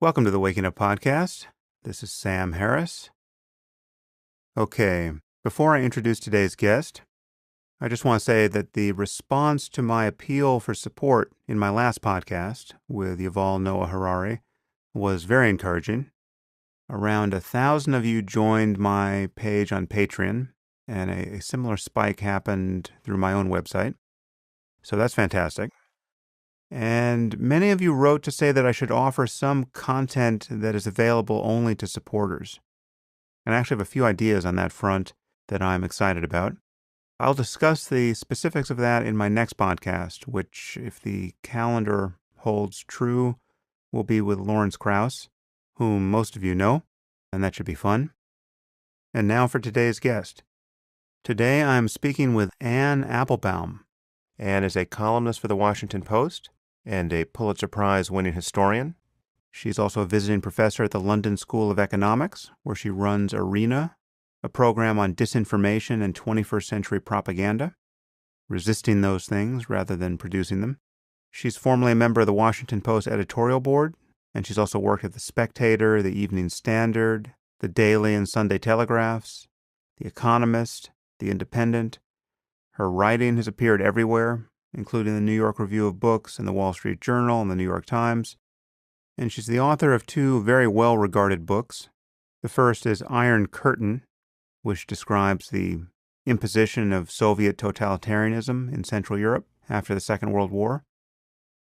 Welcome to the Waking Up Podcast. This is Sam Harris. Okay, before I introduce today's guest, I just want to say that the response to my appeal for support in my last podcast with Yuval Noah Harari was very encouraging. Around 1,000 of you joined my page on Patreon, and a similar spike happened through my own website. So that's fantastic. And many of you wrote to say that I should offer some content that is available only to supporters. And I actually have a few ideas on that front that I'm excited about. I'll discuss the specifics of that in my next podcast, which, if the calendar holds true, will be with Lawrence Krauss, whom most of you know, and that should be fun. And now for today's guest. Today I'm speaking with Anne Applebaum. Anne is a columnist for the Washington Post and a Pulitzer Prize-winning historian. She's also a visiting professor at the London School of Economics, where she runs ARENA, a program on disinformation and 21st century propaganda, resisting those things rather than producing them. She's formerly a member of the Washington Post editorial board, and she's also worked at The Spectator, The Evening Standard, The Daily and Sunday Telegraphs, The Economist, The Independent. Her writing has appeared everywhere, including the New York Review of Books and the Wall Street Journal and the New York Times. And she's the author of two very well-regarded books. The first is Iron Curtain, which describes the imposition of Soviet totalitarianism in Central Europe after the Second World War.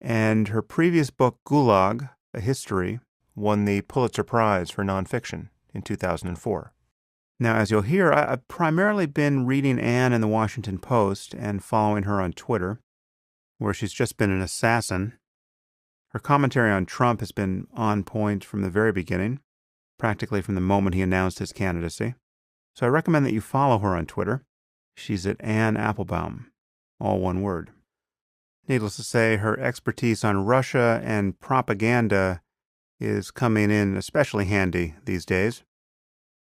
And her previous book, Gulag, A History, won the Pulitzer Prize for nonfiction in 2004. Now, as you'll hear, I've primarily been reading Anne in the Washington Post and following her on Twitter, where she's just been an assassin. Her commentary on Trump has been on point from the very beginning, practically from the moment he announced his candidacy. So I recommend that you follow her on Twitter. She's at Anne Applebaum, all one word. Needless to say, her expertise on Russia and propaganda is coming in especially handy these days.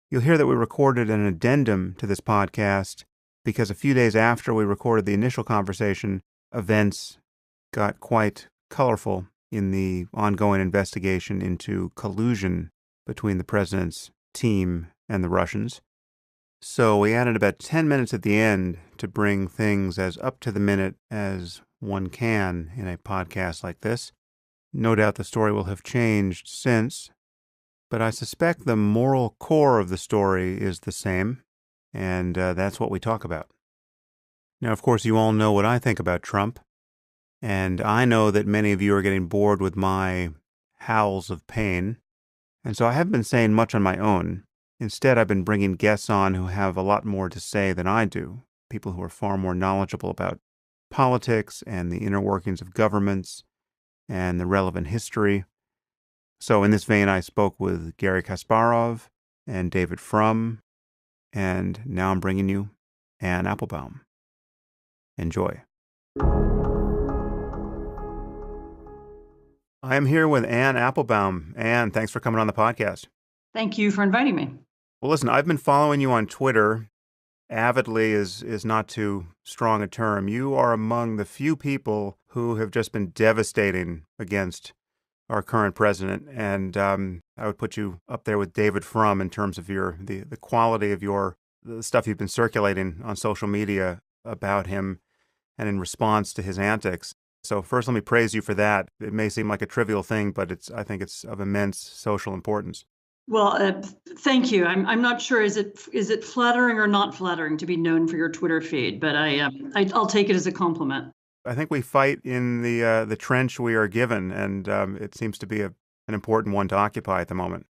You'll hear that we recorded an addendum to this podcast because a few days after we recorded the initial conversation, events got quite colorful in the ongoing investigation into collusion between the president's team and the Russians. So we added about 10 minutes at the end to bring things as up to the minute as one can in a podcast like this. No doubt the story will have changed since, but I suspect the moral core of the story is the same, and that's what we talk about. Now, of course, you all know what I think about Trump, and I know that many of you are getting bored with my howls of pain, and so I haven't been saying much on my own. Instead, I've been bringing guests on who have a lot more to say than I do, people who are far more knowledgeable about politics and the inner workings of governments and the relevant history. So in this vein, I spoke with Gary Kasparov and David Frum, and now I'm bringing you Anne Applebaum. Enjoy. I am here with Anne Applebaum. Anne, thanks for coming on the podcast. Thank you for inviting me. Well, listen, I've been following you on Twitter. Avidly is not too strong a term. You are among the few people who have just been devastating against our current president, and I would put you up there with David Frum in terms of the quality of the stuff you've been circulating on social media about him and in response to his antics. So first, let me praise you for that. It may seem like a trivial thing, but I think it's of immense social importance. Well, thank you. I'm not sure is it flattering or not flattering to be known for your Twitter feed, but I'll take it as a compliment. I think we fight in the trench we are given, and it seems to be an important one to occupy at the moment.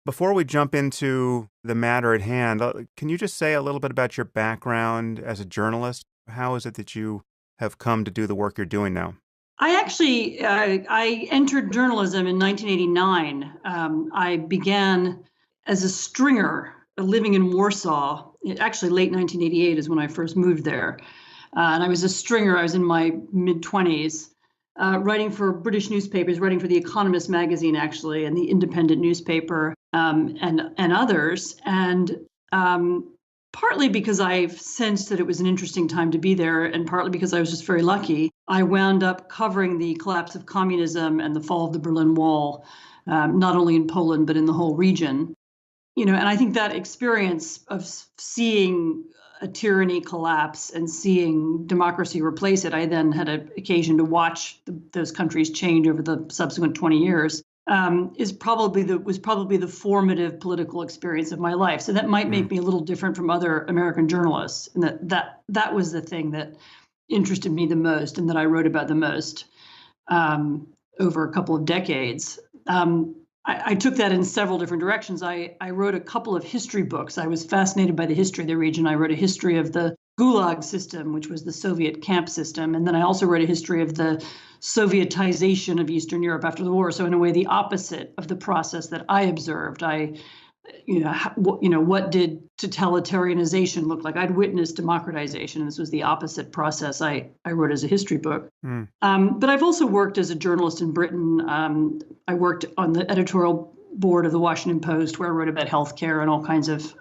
Before we jump into the matter at hand, can you just say a little bit about your background as a journalist? How is it that you have come to do the work you're doing now? I actually I entered journalism in 1989. I began as a stringer, living in Warsaw. Actually, late 1988 is when I first moved there. And I was a stringer. I was in my mid-20s, writing for British newspapers, writing for The Economist magazine, actually, and The Independent newspaper, and others. And partly because I've sensed that it was an interesting time to be there, and partly because I was just very lucky, I wound up covering the collapse of communism and the fall of the Berlin Wall not only in Poland, but in the whole region. And I think that experience of seeing a tyranny collapse and seeing democracy replace it, I then had an occasion to watch those countries change over the subsequent 20 years, was probably the formative political experience of my life. So that might make me a little different from other American journalists, and that was the thing that interested me the most and that I wrote about the most over a couple of decades. I took that in several different directions. I wrote a couple of history books. I was fascinated by the history of the region. I wrote a history of the Gulag system, which was the Soviet camp system. And then I also wrote a history of the Sovietization of Eastern Europe after the war. So in a way, the opposite of the process that I observed. What did totalitarianization look like? I'd witnessed democratization, and this was the opposite process I wrote as a history book. But I've also worked as a journalist in Britain. I worked on the editorial board of the Washington Post, where I wrote about healthcare and all kinds of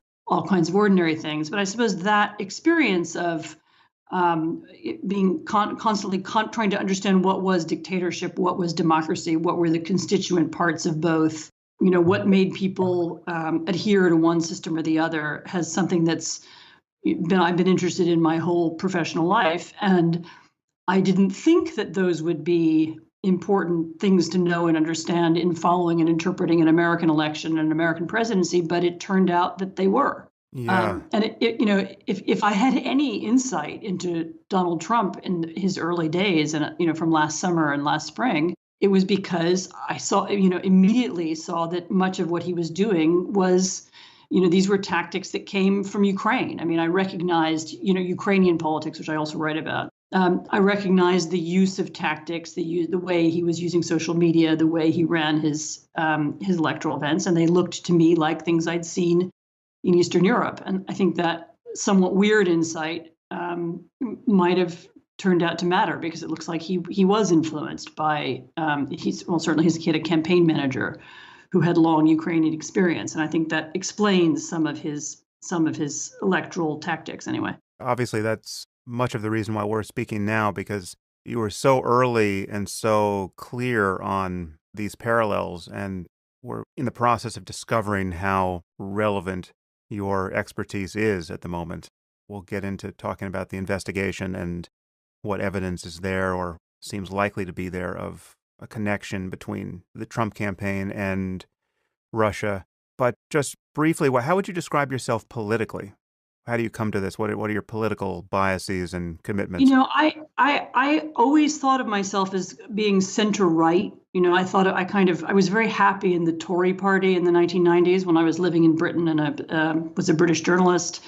ordinary things. But I suppose that experience of being constantly trying to understand what was dictatorship, what was democracy, what were the constituent parts of both, what made people adhere to one system or the other, has something I've been interested in my whole professional life. And I didn't think that those would be important things to know and understand in following and interpreting an American election and an American presidency, but it turned out that they were. Yeah. And if I had any insight into Donald Trump in his early days, and from last summer and last spring, it was because I immediately saw that much of what he was doing was, these were tactics that came from Ukraine. I mean, I recognized, Ukrainian politics, which I also write about. I recognized the use of tactics, the way he was using social media, the way he ran his electoral events, and they looked to me like things I'd seen in Eastern Europe. And I think that somewhat weird insight might have turned out to matter, because it looks like he was influenced by certainly he had a campaign manager who had long Ukrainian experience, and I think that explains some of his electoral tactics anyway. Obviously, that's much of the reason why we're speaking now, because you were so early and so clear on these parallels, and we're in the process of discovering how relevant your expertise is at the moment. We'll get into talking about the investigation and what evidence is there or seems likely to be there of a connection between the Trump campaign and Russia. But just briefly, how would you describe yourself politically? How do you come to this? What are your political biases and commitments? I always thought of myself as being center right. I was very happy in the Tory party in the 1990s when I was living in Britain and I was a British journalist.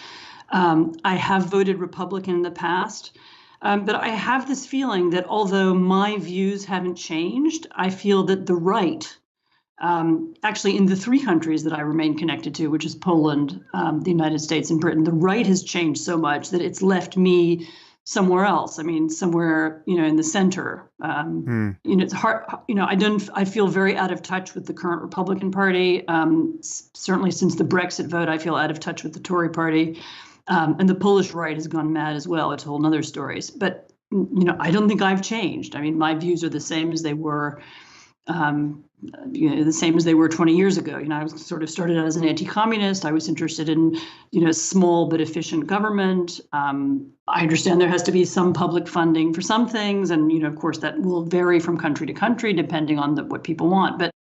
I have voted Republican in the past. But I have this feeling that although my views haven't changed, I feel that the right, actually in the three countries that I remain connected to, which is Poland, the United States, and Britain, the right has changed so much that it's left me somewhere else. I mean, somewhere, in the center. It's hard, I feel very out of touch with the current Republican Party. Certainly since the Brexit vote, I feel out of touch with the Tory party. And the Polish right has gone mad as well. It's a whole nother story. But, I don't think I've changed. I mean, my views are the same as they were, the same as they were 20 years ago. I was sort of started out as an anti-communist. I was interested in, small but efficient government. I understand there has to be some public funding for some things. And, of course, that will vary from country to country depending on what people want. But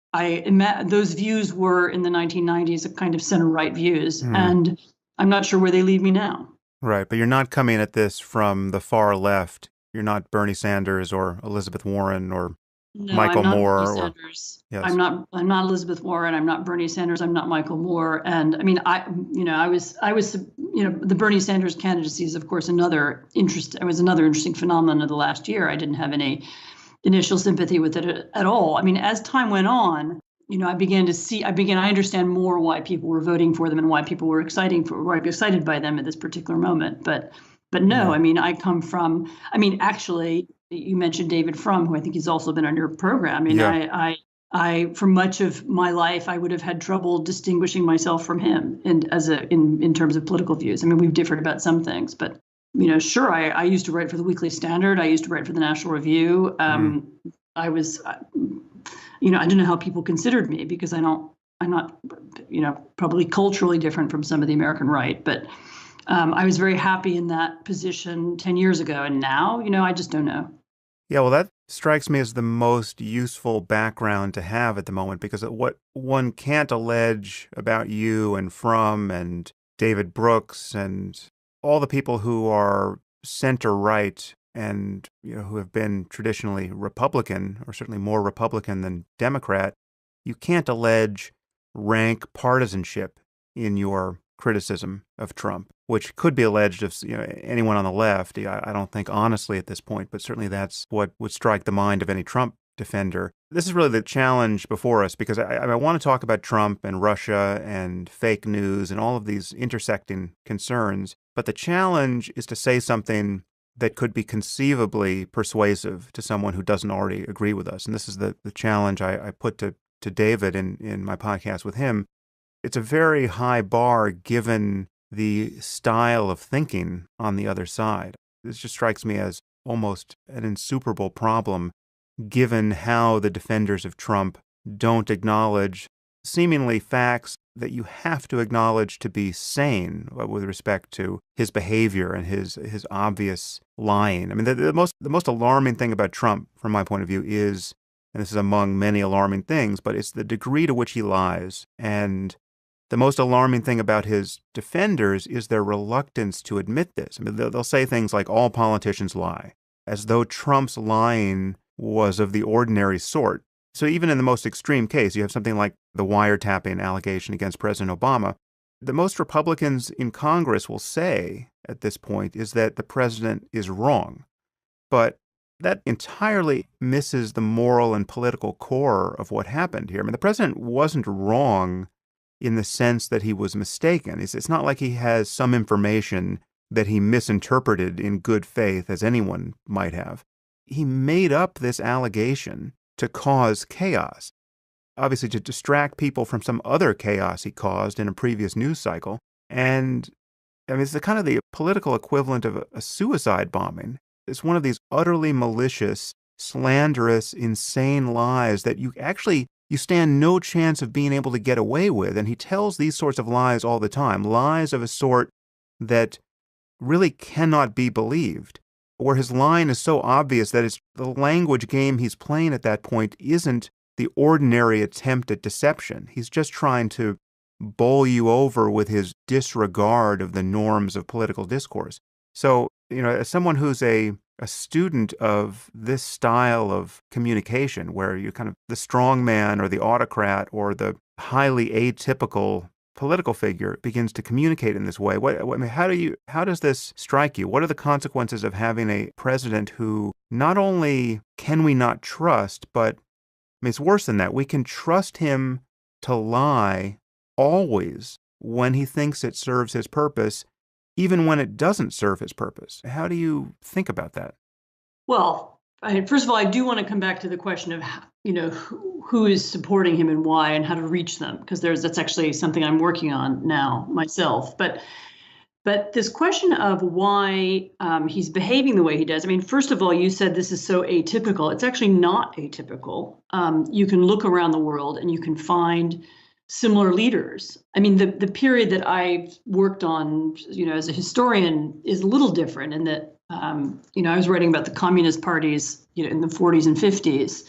those views were in the 1990s a kind of center-right views. And I'm not sure where they lead me now. Right, but you're not coming at this from the far left. You're not Bernie Sanders or Elizabeth Warren or Michael Moore. Bernie Sanders. Yes. I'm not Elizabeth Warren. I'm not Bernie Sanders. I'm not Michael Moore. And I mean, I was the Bernie Sanders candidacy is of course another interesting phenomenon of the last year. I didn't have any initial sympathy with it at all. I mean, as time went on, I understand more why people were voting for them and why people were excited by them at this particular moment. But no, I mean, actually, you mentioned David Frum, who I think he's also been on your program. I mean, I for much of my life, I would have had trouble distinguishing myself from him in terms of political views. I mean, we've differed about some things, but sure, I used to write for the Weekly Standard. I used to write for the National Review. I don't know how people considered me because I'm not, probably culturally different from some of the American right, but I was very happy in that position 10 years ago. And now, I just don't know. Yeah, well, that strikes me as the most useful background to have at the moment, because what one can't allege about you and Frum and David Brooks and all the people who are center-right and who have been traditionally Republican, or certainly more Republican than Democrat, you can't allege rank partisanship in your criticism of Trump, which could be alleged of anyone on the left. I don't think honestly at this point, but certainly that's what would strike the mind of any Trump defender. This is really the challenge before us, because I want to talk about Trump and Russia and fake news and all of these intersecting concerns. But the challenge is to say something that could be conceivably persuasive to someone who doesn't already agree with us. And this is the challenge I put to David in my podcast with him. It's a very high bar given the style of thinking on the other side. This just strikes me as almost an insuperable problem, given how the defenders of Trump don't acknowledge seemingly facts that you have to acknowledge to be sane with respect to his behavior and his obvious lying. I mean, the most alarming thing about Trump, from my point of view, is, and this is among many alarming things, but it's the degree to which he lies. And the most alarming thing about his defenders is their reluctance to admit this. I mean, they'll say things like, all politicians lie, as though Trump's lying was of the ordinary sort. So even in the most extreme case, you have something like the wiretapping allegation against President Obama. The most Republicans in Congress will say at this point is that the president is wrong. But that entirely misses the moral and political core of what happened here. I mean, the president wasn't wrong in the sense that he was mistaken. It's not like he has some information that he misinterpreted in good faith, as anyone might have. He made up this allegation to cause chaos, obviously to distract people from some other chaos he caused in a previous news cycle. And I mean, it's the kind of the political equivalent of a suicide bombing. It's one of these utterly malicious, slanderous, insane lies that you stand no chance of being able to get away with. And he tells these sorts of lies all the time, lies of a sort that really cannot be believed, where his line is so obvious that it's the language game he's playing at that point isn't the ordinary attempt at deception. He's just trying to bowl you over with his disregard of the norms of political discourse. So, as someone who's a student of this style of communication, where you kind of the strong man or the autocrat or the highly atypical political figure begins to communicate in this way, how does this strike you? What are the consequences of having a president who not only can we not trust, but it's worse than that. We can trust him to lie always when he thinks it serves his purpose, even when it doesn't serve his purpose. How do you think about that? Well, first of all, I do want to come back to the question of, who is supporting him and why, and how to reach them, because that's actually something I'm working on now myself. But this question of why he's behaving the way he does. I mean, first of all, you said this is so atypical. It's actually not atypical. You can look around the world and you can find similar leaders. I mean, the period that I've worked on, as a historian is a little different in that, I was writing about the communist parties, in the 40s and 50s,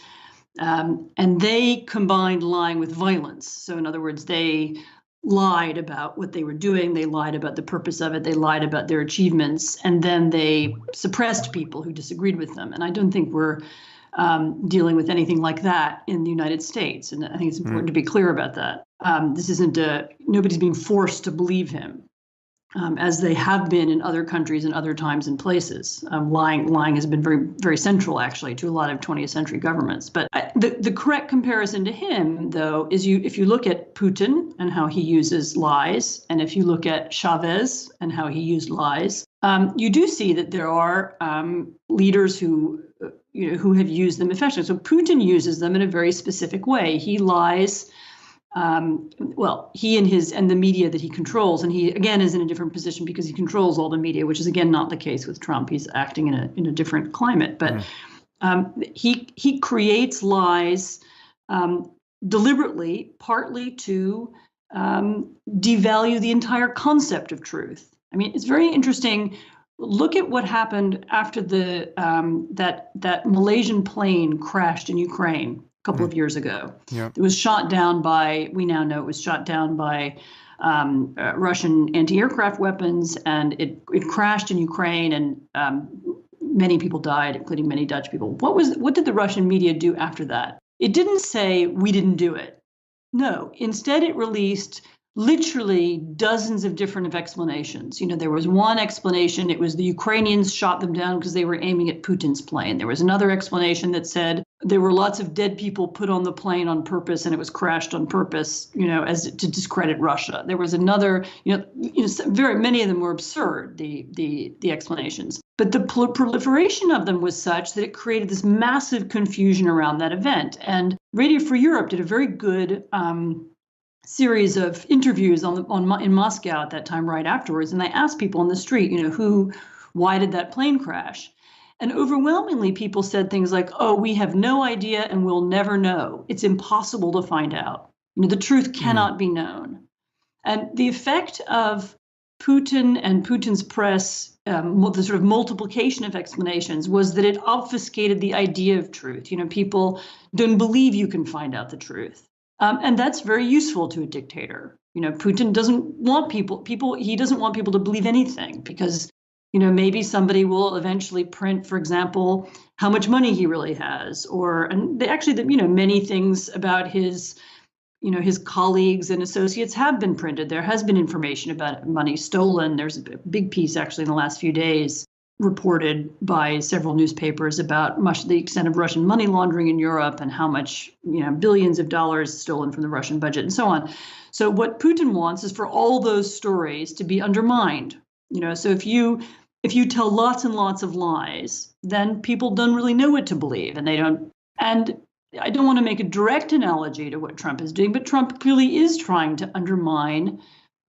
and they combined lying with violence. So in other words, they lied about what they were doing. They lied about the purpose of it. They lied about their achievements, and then they suppressed people who disagreed with them. And I don't think we're dealing with anything like that in the United States. And I think it's important to be clear about that. This isn't nobody's being forced to believe him, as they have been in other countries and other times and places. Lying has been very, very central, actually, to a lot of 20th century governments. But the correct comparison to him, though, is if you look at Putin and how he uses lies, and if you look at Chavez and how he used lies, you do see that there are leaders who have used them effectively. So Putin uses them in a very specific way. He lies. He and the media that he controls, and he again is in a different position because he controls all the media, which is again not the case with Trump. He's acting in a different climate, but he creates lies deliberately, partly to devalue the entire concept of truth. I mean, it's very interesting. Look at what happened after the that Malaysian plane crashed in Ukraine a couple of years ago. Yep. It was shot down by, we now know it was shot down by Russian anti-aircraft weapons, and it crashed in Ukraine, and many people died, including many Dutch people. What did the Russian media do after that? It didn't say we didn't do it. No, instead it released literally dozens of different explanations. There was one explanation, it was the Ukrainians shot them down because they were aiming at Putin's plane. There was another explanation that said there were lots of dead people put on the plane on purpose and it was crashed on purpose, as to discredit Russia. There was another, very many of them were absurd, the explanations. But the proliferation of them was such that it created this massive confusion around that event. And Radio Free Europe did a very good series of interviews in Moscow at that time, right afterwards, and they asked people on the street, why did that plane crash? And overwhelmingly, people said things like, "Oh, we have no idea, and we'll never know. It's impossible to find out. The truth cannot be known." And the effect of Putin and Putin's press, the sort of multiplication of explanations, was that it obfuscated the idea of truth. People don't believe you can find out the truth. And that's very useful to a dictator. Putin doesn't want he doesn't want people to believe anything because, maybe somebody will eventually print, for example, how much money he really has, many things about his colleagues and associates have been printed. There has been information about money stolen. There's a big piece actually in the last few days reported by several newspapers about the extent of Russian money laundering in Europe and how much, billions of dollars stolen from the Russian budget and so on. So what Putin wants is for all those stories to be undermined. So if you tell lots and lots of lies, then people don't really know what to believe, and they don't. And I don't want to make a direct analogy to what Trump is doing, but Trump clearly is trying to undermine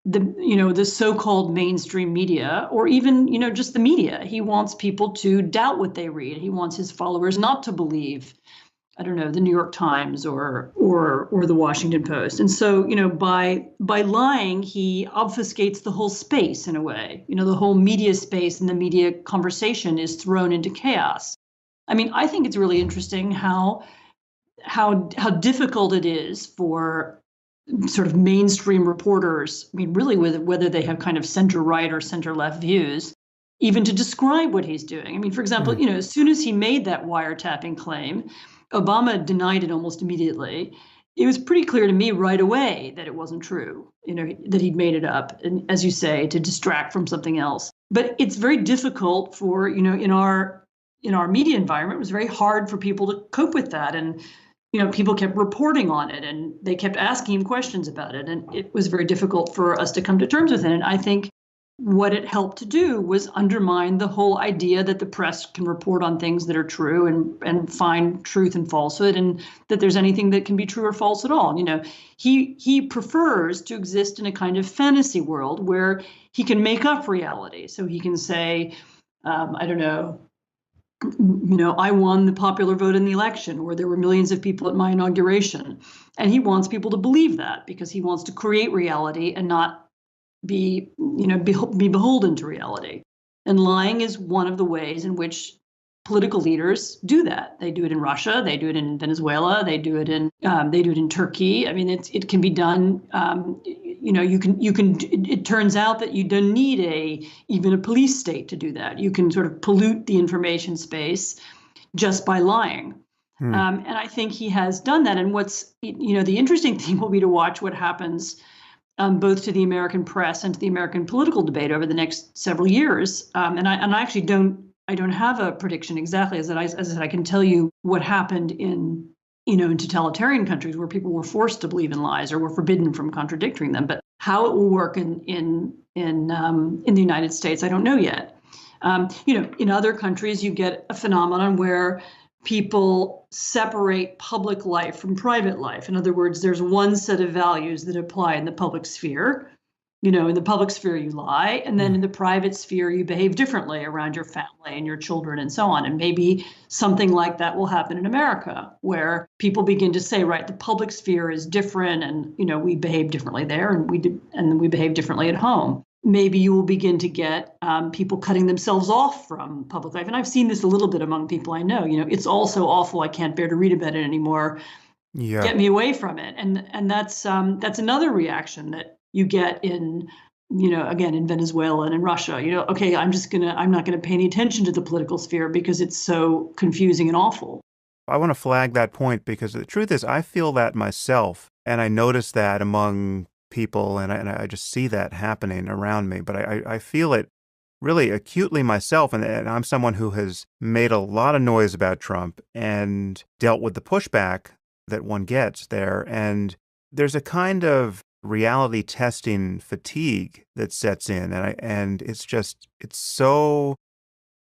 the so-called mainstream media, or even, just the media. He wants people to doubt what they read. He wants his followers not to believe, the New York Times or the Washington Post. And so, by lying, he obfuscates the whole space in a way. The whole media space and the media conversation is thrown into chaos. I mean, I think it's really interesting how difficult it is for sort of mainstream reporters, really whether they have kind of center-right or center-left views, even to describe what he's doing. For example, as soon as he made that wiretapping claim, Obama denied it almost immediately. It was pretty clear to me right away that it wasn't true, that he'd made it up, and as you say, to distract from something else. But it's very difficult for, in our media environment, it was very hard for people to cope with that. And people kept reporting on it and they kept asking him questions about it. And it was very difficult for us to come to terms with it. And I think what it helped to do was undermine the whole idea that the press can report on things that are true and find truth and falsehood, and that there's anything that can be true or false at all. He prefers to exist in a kind of fantasy world where he can make up reality. So he can say, I won the popular vote in the election, or there were millions of people at my inauguration. And he wants people to believe that because he wants to create reality and not be beholden to reality. And lying is one of the ways in which political leaders do that. They do it in Russia, they do it in Venezuela, they do it in Turkey. It can be done. It turns out that you don't need even a police state to do that. You can sort of pollute the information space just by lying. And I think he has done that. And what's, the interesting thing will be to watch what happens both to the American press and to the American political debate over the next several years. And I actually don't have a prediction exactly. As I said, I can tell you what happened in totalitarian countries where people were forced to believe in lies or were forbidden from contradicting them. But how it will work in the United States, I don't know yet. In other countries, you get a phenomenon where people separate public life from private life. In other words, there's one set of values that apply in the public sphere, In the public sphere, you lie. And then in the private sphere, you behave differently around your family and your children and so on. And maybe something like that will happen in America, where people begin to say, right, the public sphere is different and, we behave differently there and we behave differently at home. Maybe you will begin to get people cutting themselves off from public life. And I've seen this a little bit among people I know. It's all so awful. I can't bear to read about it anymore. Yeah. Get me away from it. And that's another reaction that you get in, again, in Venezuela and in Russia. Okay, I'm not gonna pay any attention to the political sphere because it's so confusing and awful. I want to flag that point because the truth is I feel that myself, and I notice that among people, and I just see that happening around me. But I feel it really acutely myself, and I'm someone who has made a lot of noise about Trump and dealt with the pushback that one gets there. And there's a kind of reality testing fatigue that sets in, and it's so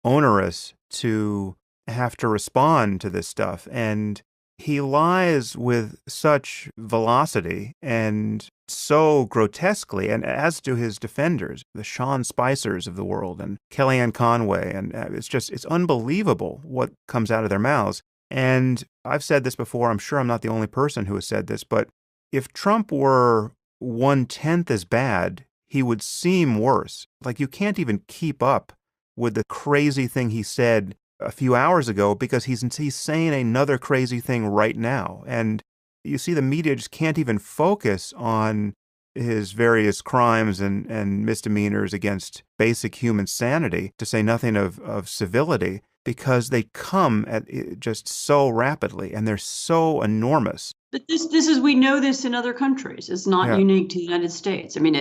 onerous to have to respond to this stuff. And he lies with such velocity and so grotesquely, and as do his defenders, the Sean Spicers of the world and Kellyanne Conway. And it's unbelievable what comes out of their mouths. And I've said this before, I'm sure I'm not the only person who has said this, but if Trump were 1/10 as bad, he would seem worse. Like, you can't even keep up with the crazy thing he said a few hours ago because he's saying another crazy thing right now. And you see the media just can't even focus on his various crimes and misdemeanors against basic human sanity, to say nothing of civility, because they come at it just so rapidly and they're so enormous. But this is, we know this in other countries. It's not unique to the United States. I mean,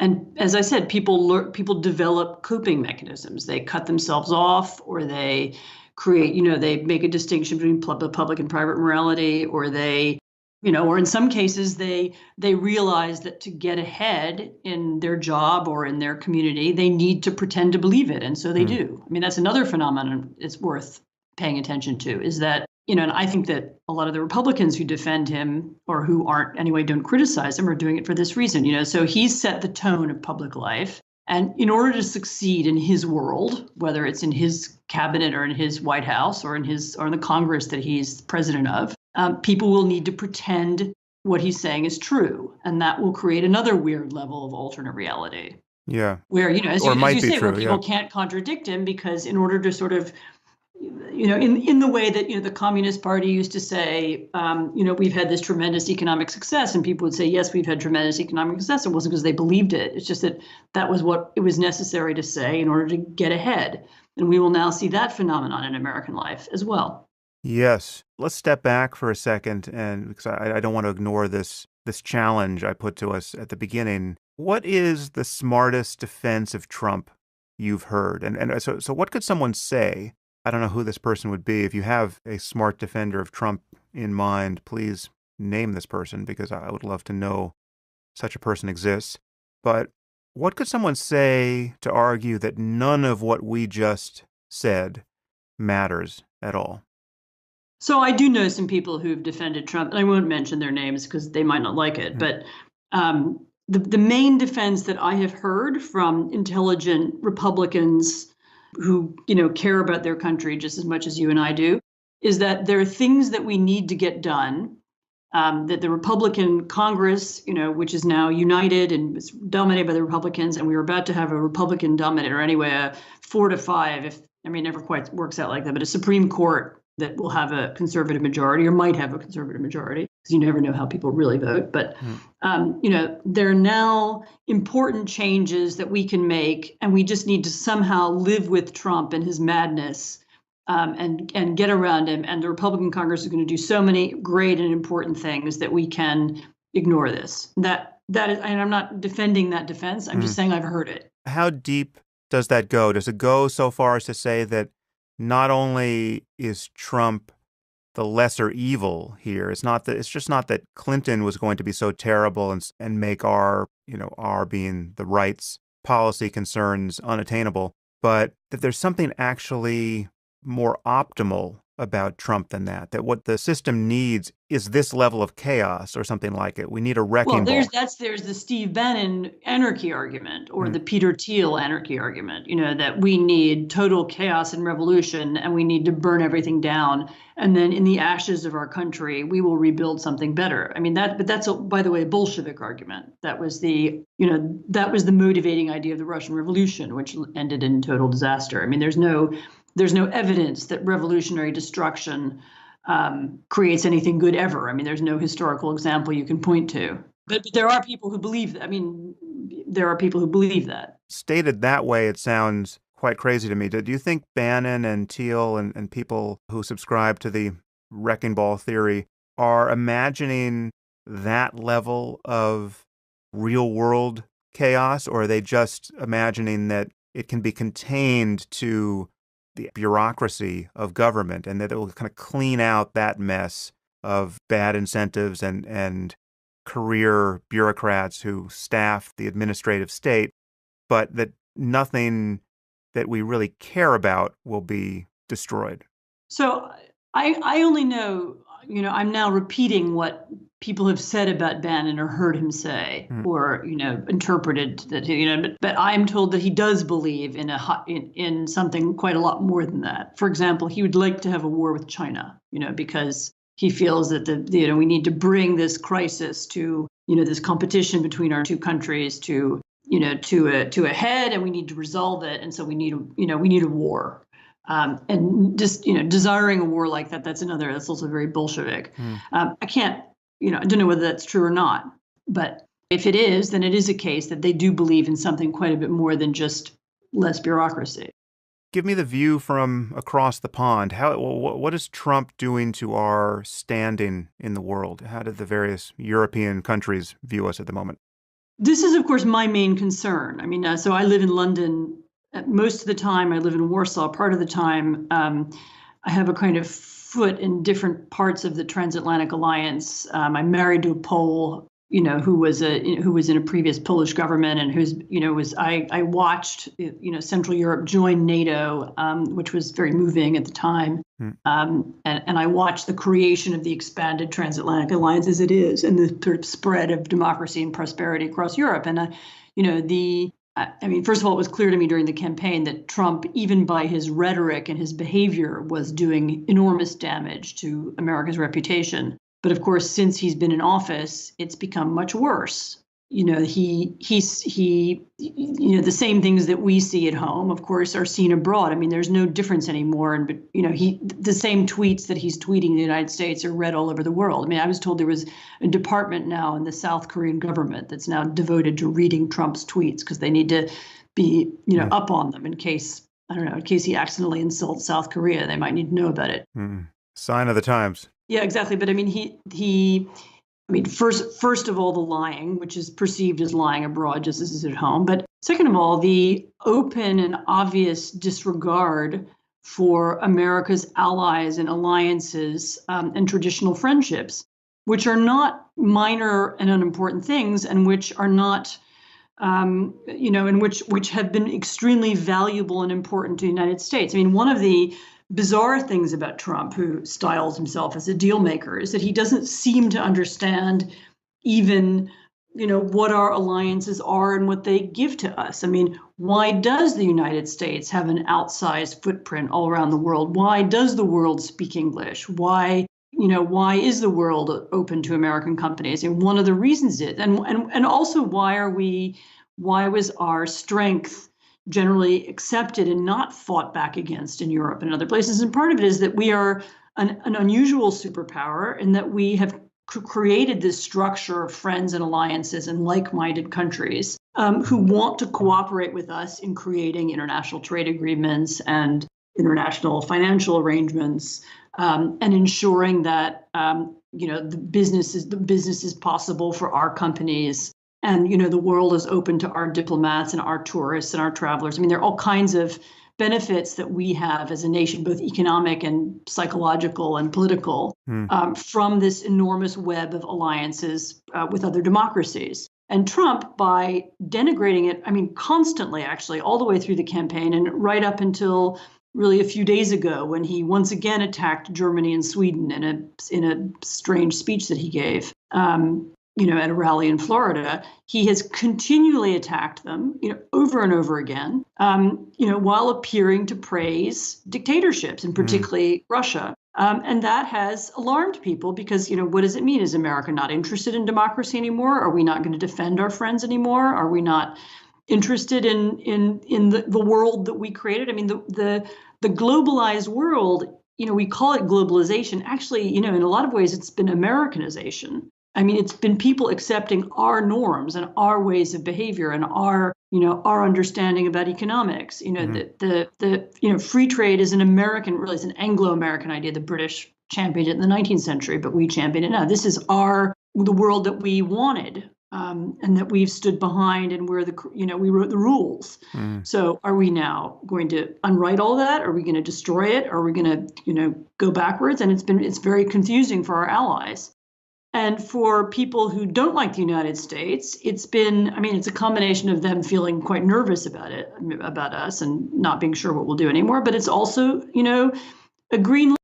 and as I said, people develop coping mechanisms. They cut themselves off, or they create, they make a distinction between public and private morality, or they, or in some cases they realize that to get ahead in their job or in their community, they need to pretend to believe it. And so they do. I mean, that's another phenomenon it's worth paying attention to, is that, and I think that a lot of the Republicans who defend him, or who don't criticize him, are doing it for this reason. So he's set the tone of public life. And in order to succeed in his world, whether it's in his cabinet or in his White House or in the Congress that he's president of, people will need to pretend what he's saying is true. And that will create another weird level of alternate reality. Yeah. Where, as you say, where people can't contradict him, because in order to sort of, in the way that, the Communist Party used to say, we've had this tremendous economic success, and people would say, yes, we've had tremendous economic success. It wasn't because they believed it. It's just that was what it was necessary to say in order to get ahead. And we will now see that phenomenon in American life as well. Yes. Let's step back for a second, and because I don't want to ignore this challenge I put to us at the beginning. What is the smartest defense of Trump you've heard? And so what could someone say? I don't know who this person would be. If you have a smart defender of Trump in mind, please name this person, because I would love to know such a person exists. But what could someone say to argue that none of what we just said matters at all? So I do know some people who've defended Trump, and I won't mention their names because they might not like it. But the main defense that I have heard from intelligent Republicans who, care about their country just as much as you and I do, is that there are things that we need to get done, that the Republican Congress, which is now united and is dominated by the Republicans, and we were about to have a Republican dominated, or anyway, a 4-5, never quite works out like that, but a Supreme Court that will have a conservative majority, or might have a conservative majority, because you never know how people really vote. But, there are now important changes that we can make, and we just need to somehow live with Trump and his madness, and get around him. And the Republican Congress is going to do so many great and important things that we can ignore this. That is, and I'm not defending that defense. I'm just saying I've heard it. How deep does that go? Does it go so far as to say that not only is Trump the lesser evil here, it's just not that Clinton was going to be so terrible and make our being the right's policy concerns unattainable, but that there's something actually more optimal about Trump than that? That what the system needs is this level of chaos or something like it. We need a wrecking ball. There's the Steve Bannon anarchy argument or the Peter Thiel anarchy argument, that we need total chaos and revolution and we need to burn everything down. And then in the ashes of our country, we will rebuild something better. I mean, but that's, by the way, a Bolshevik argument. That was the motivating idea of the Russian Revolution, which ended in total disaster. I mean, there's no evidence that revolutionary destruction creates anything good ever. I mean, there's no historical example you can point to. But there are people who believe that. I mean, there are people who believe that. Stated that way, it sounds quite crazy to me. Do you think Bannon and Thiel and people who subscribe to the wrecking ball theory are imagining that level of real-world chaos, or are they just imagining that it can be contained to the bureaucracy of government and that it will kind of clean out that mess of bad incentives and career bureaucrats who staff the administrative state, but that nothing that we really care about will be destroyed? So I only know, I'm now repeating what people have said about Bannon or heard him say or, interpreted that, but I'm told that he does believe in something quite a lot more than that. For example, he would like to have a war with China, because he feels that we need to bring this crisis to, this competition between our two countries to a head, and we need to resolve it. And so we need a war. And just, desiring a war like that, that's also very Bolshevik. I don't know whether that's true or not, but if it is, then it is a case that they do believe in something quite a bit more than just less bureaucracy. Give me the view from across the pond. What is Trump doing to our standing in the world? How do the various European countries view us at the moment? This is, of course, my main concern. I mean, so I live in London. Most of the time, I live in Warsaw. Part of the time, I have a kind of foot in different parts of the transatlantic alliance. I'm married to a Pole, who was in a previous Polish government and I watched, Central Europe join NATO, which was very moving at the time. And I watched the creation of the expanded transatlantic alliance as it is and the sort of spread of democracy and prosperity across Europe. And, first of all, it was clear to me during the campaign that Trump, even by his rhetoric and his behavior, was doing enormous damage to America's reputation. But of course, since he's been in office, it's become much worse. The same things that we see at home, of course, are seen abroad. I mean, there's no difference anymore. And, the same tweets that he's tweeting in the United States are read all over the world. I mean, I was told there was a department now in the South Korean government that's now devoted to reading Trump's tweets because they need to be, up on them in case he accidentally insults South Korea. They might need to know about it. Sign of the times. Yeah, exactly. But I mean, first of all, the lying, which is perceived as lying abroad just as is at home. But second of all, the open and obvious disregard for America's allies and alliances and traditional friendships, which are not minor and unimportant things and which are not, which have been extremely valuable and important to the United States. I mean, one of the bizarre things about Trump, who styles himself as a deal maker, is that he doesn't seem to understand even, what our alliances are and what they give to us. I mean, why does the United States have an outsized footprint all around the world? Why does the world speak English? Why is the world open to American companies? And one of the reasons is, and also why was our strength generally accepted and not fought back against in Europe and other places? And part of it is that we are an unusual superpower in that we have created this structure of friends and alliances and like-minded countries who want to cooperate with us in creating international trade agreements and international financial arrangements and ensuring that the business is possible for our companies. And, the world is open to our diplomats and our tourists and our travelers. I mean, there are all kinds of benefits that we have as a nation, both economic and psychological and political, from this enormous web of alliances with other democracies. And Trump, by denigrating it, constantly, actually, all the way through the campaign and right up until really a few days ago when he once again attacked Germany and Sweden in a strange speech that he gave. At a rally in Florida, he has continually attacked them, over and over again, while appearing to praise dictatorships, and particularly Russia. And that has alarmed people because, what does it mean? Is America not interested in democracy anymore? Are we not going to defend our friends anymore? Are we not interested in the world that we created? I mean, the globalized world, we call it globalization. Actually, in a lot of ways, it's been Americanization. I mean, it's been people accepting our norms and our ways of behavior and our understanding about economics. The free trade is an American, really, it's an Anglo-American idea. The British championed it in the 19th century, but we champion it now. This is the world that we wanted. And that we've stood behind, and we wrote the rules. So are we now going to unwrite all that? Are we going to destroy it? Are we going to, go backwards? And it's very confusing for our allies. And for people who don't like the United States, it's a combination of them feeling quite nervous about us and not being sure what we'll do anymore. But it's also, a green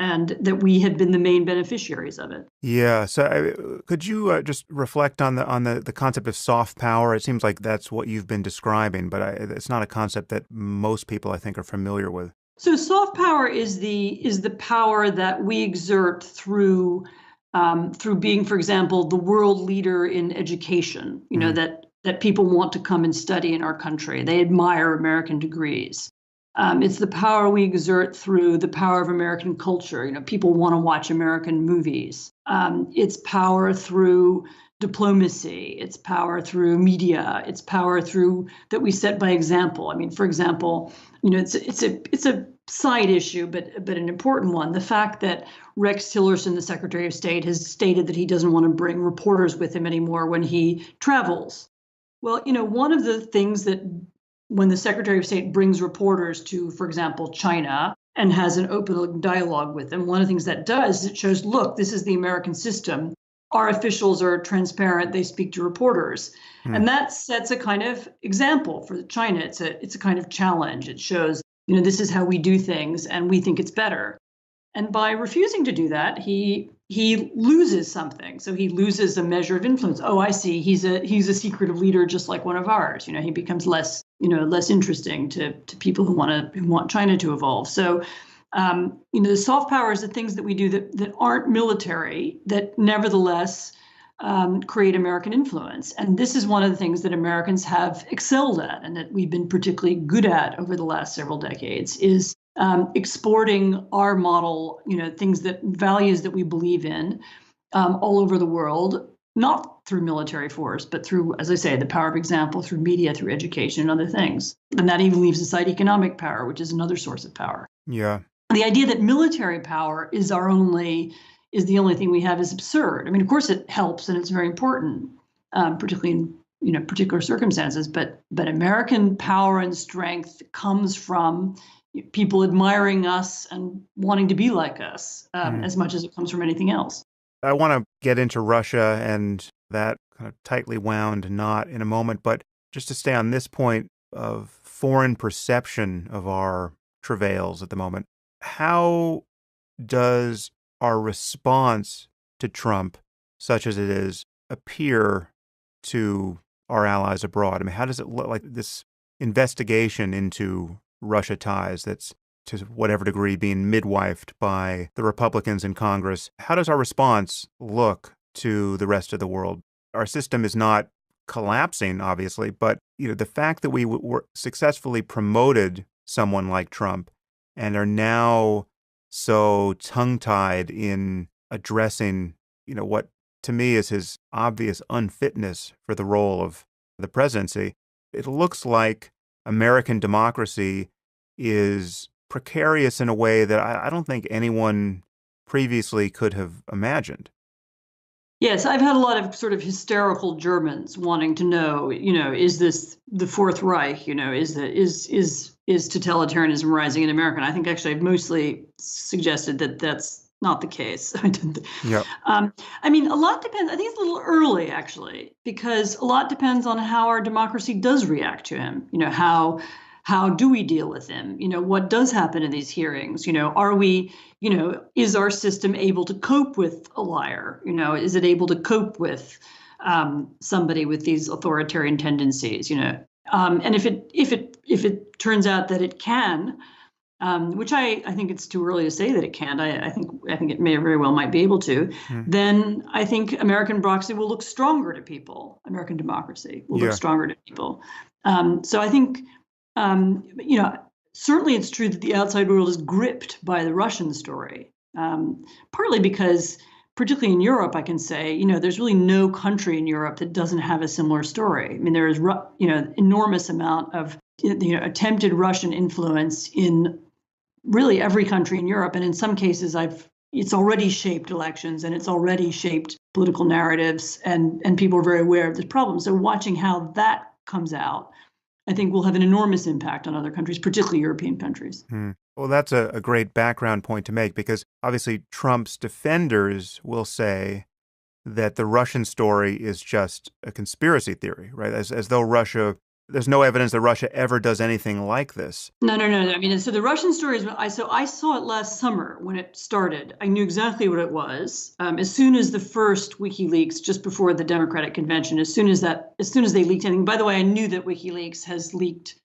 and that we have been the main beneficiaries of it. Yeah. So could you just reflect on the concept of soft power? It seems like that's what you've been describing, but it's not a concept that most people, I think, are familiar with. So soft power is the power that we exert through being, for example, the world leader in education. That people want to come and study in our country. They admire American degrees. It's the power we exert through the power of American culture. People want to watch American movies. It's power through diplomacy. It's power through media. It's power through that we set by example. I mean, for example, it's a side issue, but an important one. The fact that Rex Tillerson, the Secretary of State, has stated that he doesn't want to bring reporters with him anymore when he travels. Well, one of the things that when the Secretary of State brings reporters to, for example, China and has an open dialogue with them, one of the things that does is it shows, look, this is the American system. Our officials are transparent. They speak to reporters. And that sets a kind of example for China. It's a kind of challenge. It shows, this is how we do things, and we think it's better. And by refusing to do that, he loses something. So he loses a measure of influence. Oh, I see. He's a secretive leader, just like one of ours. He becomes less interesting to people who want China to evolve. So, the soft power is the things that we do that aren't military, that nevertheless create American influence. And this is one of the things that Americans have excelled at, and that we've been particularly good at over the last several decades, is exporting our model, values that we believe in all over the world, not through military force, but through, as I say, the power of example, through media, through education, and other things. And that even leaves aside economic power, which is another source of power. Yeah. The idea that military power is the only thing we have is absurd. I mean, of course, it helps and it's very important, particularly in particular circumstances. But American power and strength comes from people admiring us and wanting to be like us, as much as it comes from anything else. I want to get into Russia and that kind of tightly wound knot in a moment, but just to stay on this point of foreign perception of our travails at the moment, how does our response to Trump, such as it is, appear to our allies abroad? I mean, how does it look like this investigation into Russia ties that's to whatever degree being midwifed by the Republicans in Congress? How does our response look to the rest of the world? Our system is not collapsing, obviously, but the fact that we were successfully promoted someone like Trump and are now so tongue-tied in addressing what to me is his obvious unfitness for the role of the presidency. It looks like American democracy is precarious in a way that I don't think anyone previously could have imagined. Yes, I've had a lot of sort of hysterical Germans wanting to know, is this the Fourth Reich? Is totalitarianism rising in America? And I think actually I've mostly suggested that that's not the case. Yep. I mean, a lot depends. I think it's a little early actually, because a lot depends on how our democracy does react to him. How do we deal with him? What does happen in these hearings? Are we, is our system able to cope with a liar? Is it able to cope with somebody with these authoritarian tendencies? And if it turns out that it can, which I think it's too early to say that it can. I think it may very well might be able to. Then I think American democracy will look stronger to people. American democracy will look stronger to people. So I think. Certainly it's true that the outside world is gripped by the Russian story, partly because, particularly in Europe, I can say, there's really no country in Europe that doesn't have a similar story. I mean, there is, enormous amount of, attempted Russian influence in really every country in Europe. And in some cases, it's already shaped elections and it's already shaped political narratives, and people are very aware of this problem. So watching how that comes out, I think will have an enormous impact on other countries, particularly European countries. Well, that's a great background point to make, because obviously Trump's defenders will say that the Russian story is just a conspiracy theory, right? As though there's no evidence that Russia ever does anything like this. No. I mean, so the Russian story is, I saw it last summer when it started. I knew exactly what it was. As soon as the first WikiLeaks, just before the Democratic convention, as soon as they leaked anything. By the way, I knew that WikiLeaks has leaked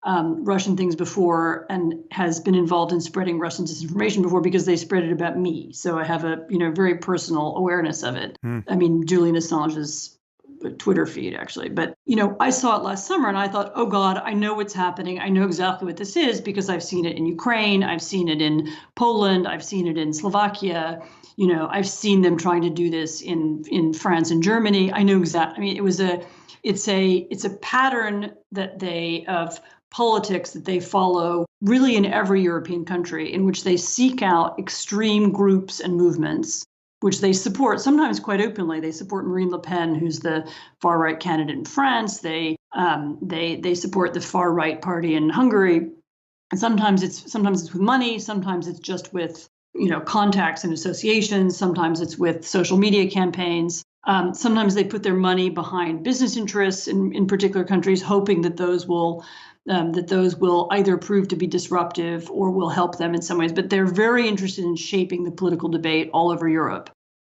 Russian things before and has been involved in spreading Russian disinformation before, because they spread it about me. So I have a very personal awareness of it. I mean, Julian Assange's Twitter feed, actually. But, I saw it last summer and I thought, oh God, I know what's happening. I know exactly what this is, because I've seen it in Ukraine. I've seen it in Poland. I've seen it in Slovakia. I've seen them trying to do this in France and Germany. I know exactly. I mean, it's a pattern of politics that they follow really in every European country, in which they seek out extreme groups and movements, which they support, sometimes quite openly. They support Marine Le Pen, who's the far-right candidate in France. They support the far-right party in Hungary. And sometimes it's with money, sometimes it's just with contacts and associations, sometimes it's with social media campaigns. Sometimes they put their money behind business interests in particular countries, hoping that those will either prove to be disruptive or will help them in some ways. But they're very interested in shaping the political debate all over Europe.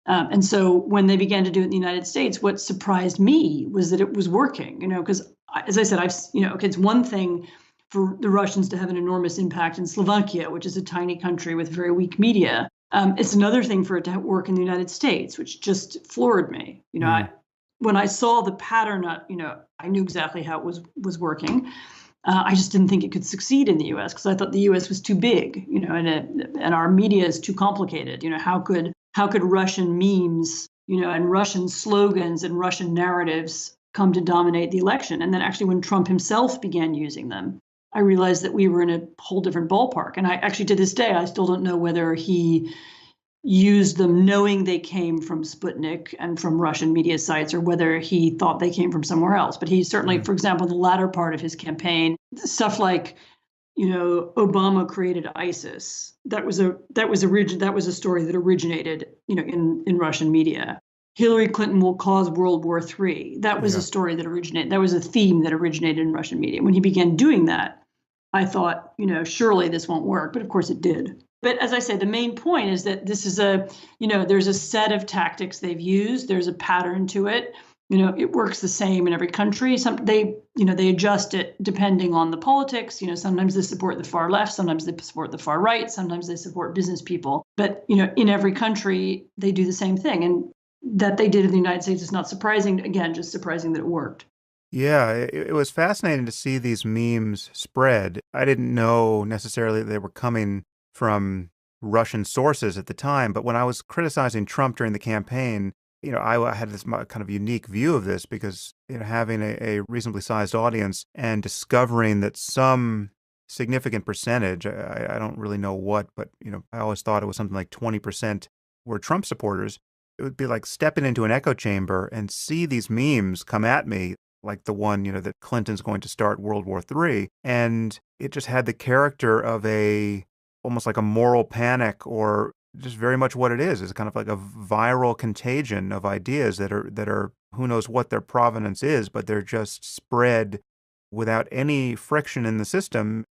And so when they began to do it in the United States, what surprised me was that it was working, because as I said, it's one thing for the Russians to have an enormous impact in Slovakia, which is a tiny country with very weak media. It's another thing for it to work in the United States, which just floored me. When I saw the pattern, I knew exactly how it was working. I just didn't think it could succeed in the U.S. because I thought the U.S. was too big, and our media is too complicated. How could Russian memes, and Russian slogans and Russian narratives come to dominate the election? And then actually when Trump himself began using them, I realized that we were in a whole different ballpark. And I actually, to this day, I still don't know whether he used them knowing they came from Sputnik and from Russian media sites, or whether he thought they came from somewhere else. But he certainly, for example, in the latter part of his campaign, stuff like, Obama created ISIS. That was a story that originated, in Russian media. Hillary Clinton will cause World War III. That was a story that originated. That was a theme that originated in Russian media. When he began doing that, I thought, surely this won't work. But of course it did. But as I say, the main point is that this is there's a set of tactics they've used. There's a pattern to it. It works the same in every country. They adjust it depending on the politics. Sometimes they support the far left, sometimes they support the far right, sometimes they support business people. But, in every country, they do the same thing. And that they did in the United States is not surprising. Again, just surprising that it worked. Yeah, it was fascinating to see these memes spread. I didn't know necessarily that they were coming from Russian sources at the time, but when I was criticizing Trump during the campaign, I had this kind of unique view of this because, having a reasonably sized audience and discovering that some significant percentage, I don't really know what, but, I always thought it was something like 20% were Trump supporters. It would be like stepping into an echo chamber and see these memes come at me, like the one, that Clinton's going to start World War III. And it just had the character of almost like a moral panic, or just very much what it is. It's kind of like a viral contagion of ideas that are who knows what their provenance is, but they're just spread without any friction in the system,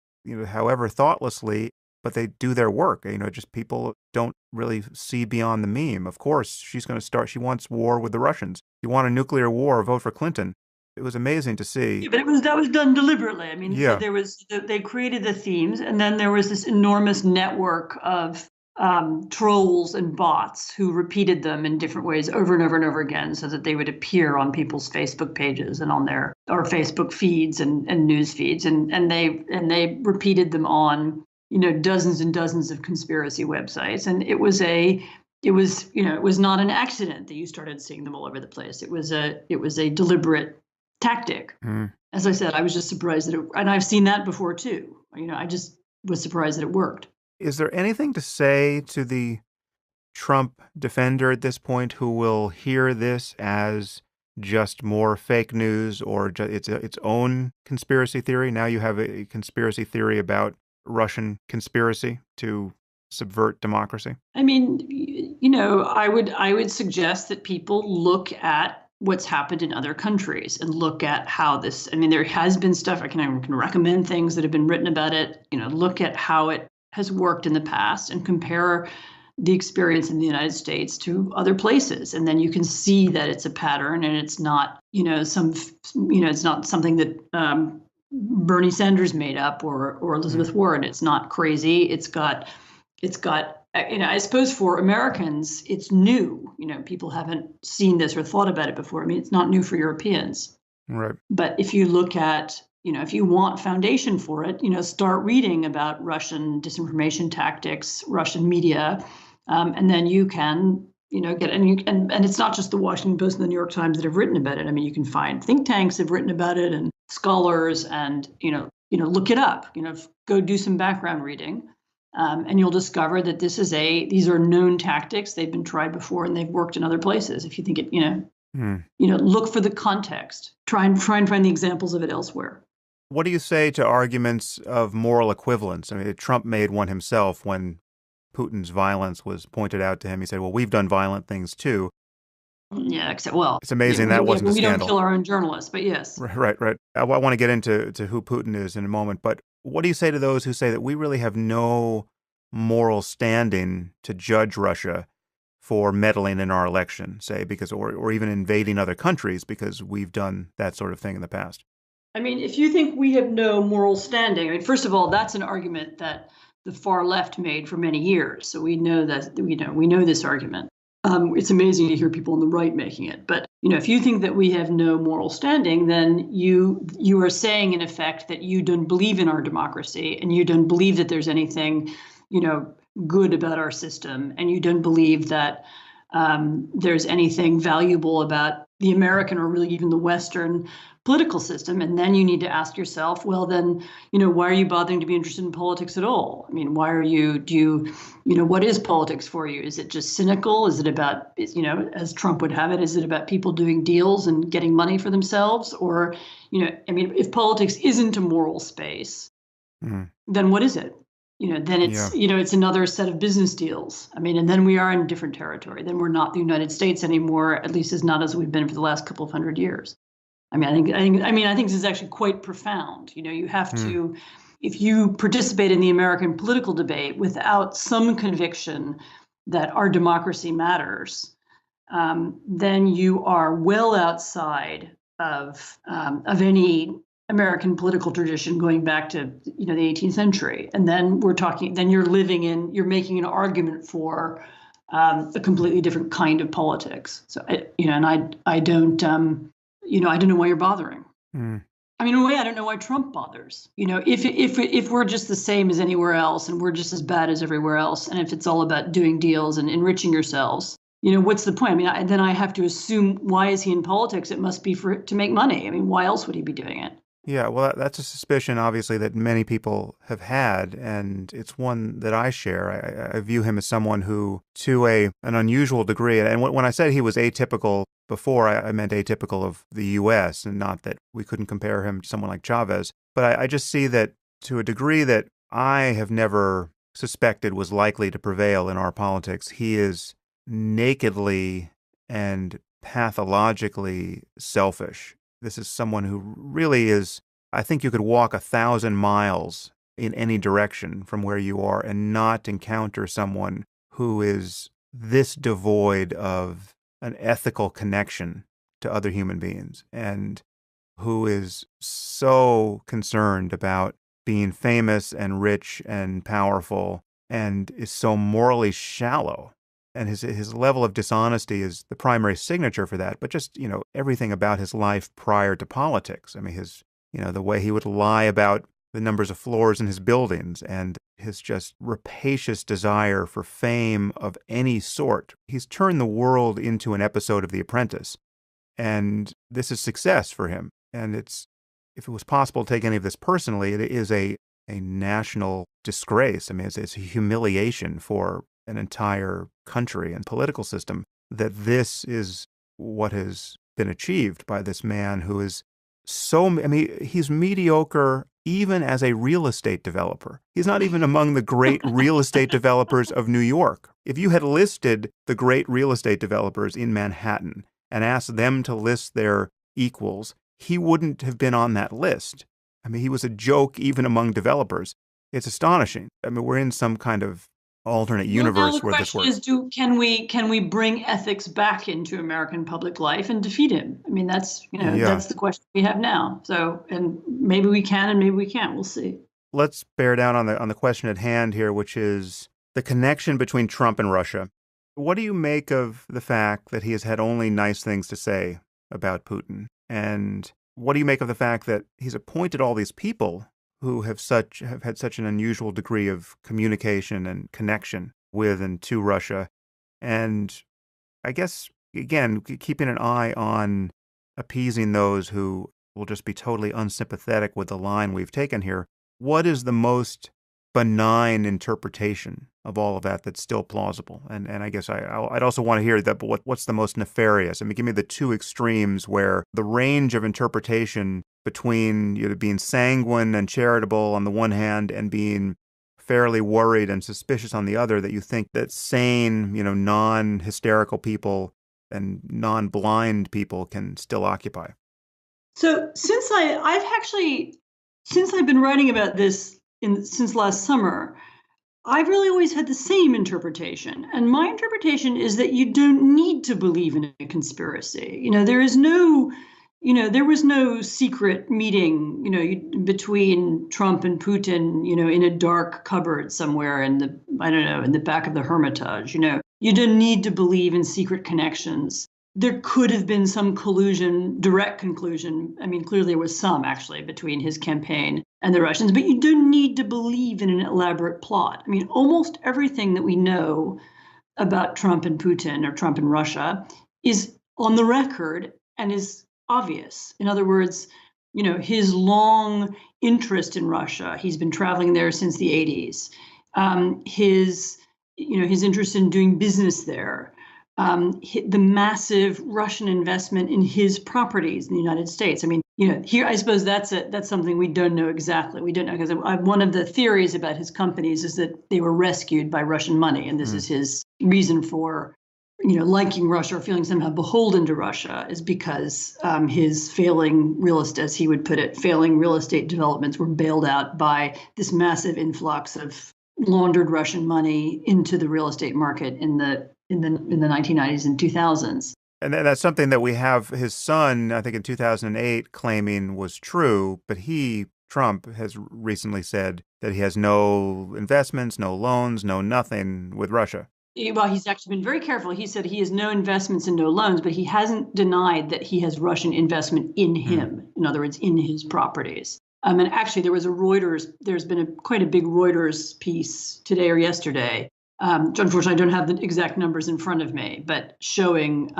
however thoughtlessly, but they do their work. Just people don't really see beyond the meme. Of course, she's going to start. She wants war with the Russians. You want a nuclear war, vote for Clinton. It was amazing to see. Yeah, but that was done deliberately. I mean, Yeah. so they created the themes, and then there was this enormous network of trolls and bots who repeated them in different ways over and over and over again, so that they would appear on people's Facebook pages and on their or Facebook feeds and news feeds, and they repeated them on dozens and dozens of conspiracy websites, and it was not an accident that you started seeing them all over the place. It was a deliberate tactic. As I said, I was just surprised that and I've seen that before too. I just was surprised that it worked. Is there anything to say to the Trump defender at this point who will hear this as just more fake news, or its own conspiracy theory? Now you have a conspiracy theory about Russian conspiracy to subvert democracy. I mean, I would suggest that people look at what's happened in other countries and look at how this. I mean, there has been stuff. I can recommend things that have been written about it. Look at how it has worked in the past and compare the experience in the United States to other places. And then you can see that it's a pattern, and it's not, it's not something that Bernie Sanders made up or Elizabeth Warren. It's not crazy. It's got, I suppose for Americans, it's new. People haven't seen this or thought about it before. I mean, it's not new for Europeans. Right. But if you look at, if you want foundation for it, start reading about Russian disinformation tactics, Russian media, and then you can, get and it's not just the Washington Post and the New York Times that have written about it. I mean, you can find think tanks have written about it and scholars, and look it up. Go do some background reading, and you'll discover that these are known tactics. They've been tried before and they've worked in other places. If you think it, look for the context. Try and find the examples of it elsewhere. What do you say to arguments of moral equivalence? I mean, Trump made one himself when Putin's violence was pointed out to him. He said, well, we've done violent things too. Yeah, it's amazing that wasn't a scandal. We don't kill our own journalists, but yes. Right. I want to get into who Putin is in a moment, but what do you say to those who say that we really have no moral standing to judge Russia for meddling in our election, say, or even invading other countries because we've done that sort of thing in the past? I mean, if you think we have no moral standing, I mean, first of all, that's an argument that the far left made for many years. So we know that, we know this argument. It's amazing to hear people on the right making it. But, if you think that we have no moral standing, then you are saying, in effect, that you don't believe in our democracy, and you don't believe that there's anything, good about our system, and you don't believe that there's anything valuable about the American or really even the Western political system. And then you need to ask yourself, well, then, why are you bothering to be interested in politics at all? I mean, what is politics for you? Is it just cynical? Is it about, as Trump would have it, is it about people doing deals and getting money for themselves? Or, if politics isn't a moral space, then what is it? Then it's, it's another set of business deals. I mean, and then we are in different territory. Then we're not the United States anymore, at least as not as we've been for the last couple of hundred years. I think this is actually quite profound. You have to, if you participate in the American political debate without some conviction that our democracy matters, then you are well outside of any American political tradition going back to the 18th century. And then you're making an argument for a completely different kind of politics. So I don't know why you're bothering. I mean, in a way, I don't know why Trump bothers. If we're just the same as anywhere else, and we're just as bad as everywhere else, and if it's all about doing deals and enriching yourselves, what's the point? I mean, then I have to assume, why is he in politics? It must be to make money. I mean, why else would he be doing it? Yeah, well, that's a suspicion, obviously, that many people have had, and it's one that I share. I view him as someone who, to an unusual degree, and when I said he was atypical before, I meant atypical of the U.S., and not that we couldn't compare him to someone like Chavez. But I just see that to a degree that I have never suspected was likely to prevail in our politics, he is nakedly and pathologically selfish. This is someone who really is, I think you could walk 1,000 miles in any direction from where you are and not encounter someone who is this devoid of an ethical connection to other human beings and who is so concerned about being famous and rich and powerful and is so morally shallow. And his level of dishonesty is the primary signature for that. But just, everything about his life prior to politics. I mean, the way he would lie about the numbers of floors in his buildings and his just rapacious desire for fame of any sort. He's turned the world into an episode of The Apprentice. And this is success for him. And if it was possible to take any of this personally, it is a national disgrace. I mean, it's a humiliation for an entire country and political system that this is what has been achieved by this man who is he's mediocre even as a real estate developer. He's not even among the great real estate developers of New York. If you had listed the great real estate developers in Manhattan and asked them to list their equals, he wouldn't have been on that list. I mean, he was a joke even among developers. It's astonishing. I mean, we're in some kind of alternate universe where this works. The question is, can we bring ethics back into American public life and defeat him? I mean, that's the question we have now. So, and maybe we can, and maybe we can't. We'll see. Let's bear down on the question at hand here, which is the connection between Trump and Russia. What do you make of the fact that he has had only nice things to say about Putin? And what do you make of the fact that he's appointed all these people who have had such an unusual degree of communication and connection with and to Russia? And I guess, again, keeping an eye on appeasing those who will just be totally unsympathetic with the line we've taken here, what is the most benign interpretation of all of that that's still plausible? And I guess I'd also want to hear that, but what's the most nefarious? I mean, give me the two extremes where the range of interpretation between being sanguine and charitable on the one hand and being fairly worried and suspicious on the other, that you think that sane, non-hysterical people and non-blind people can still occupy. So since I've been writing about this since last summer, I've really always had the same interpretation. And my interpretation is that you don't need to believe in a conspiracy. There was no secret meeting, between Trump and Putin, in a dark cupboard somewhere in the back of the Hermitage. You don't need to believe in secret connections. There could have been some collusion, direct collusion. I mean, clearly there was some actually between his campaign and the Russians, but you don't need to believe in an elaborate plot. I mean, almost everything that we know about Trump and Putin or Trump and Russia is on the record and is obvious. In other words, his long interest in Russia, he's been traveling there since the 80s. His interest in doing business there. The massive Russian investment in his properties in the United States. I mean, here, I suppose that's something we don't know exactly. We don't know, because one of the theories about his companies is that they were rescued by Russian money. And this is his reason for, liking Russia or feeling somehow beholden to Russia, is because his failing real estate, as he would put it, failing real estate developments were bailed out by this massive influx of laundered Russian money into the real estate market in the 1990s and 2000s. And that's something that we have his son, I think in 2008, claiming was true, but Trump, has recently said that he has no investments, no loans, no nothing with Russia. Well, he's actually been very careful. He said he has no investments and no loans, but he hasn't denied that he has Russian investment in him. In other words, in his properties. And actually, there's been quite a big Reuters piece today or yesterday Unfortunately, I don't have the exact numbers in front of me, but showing,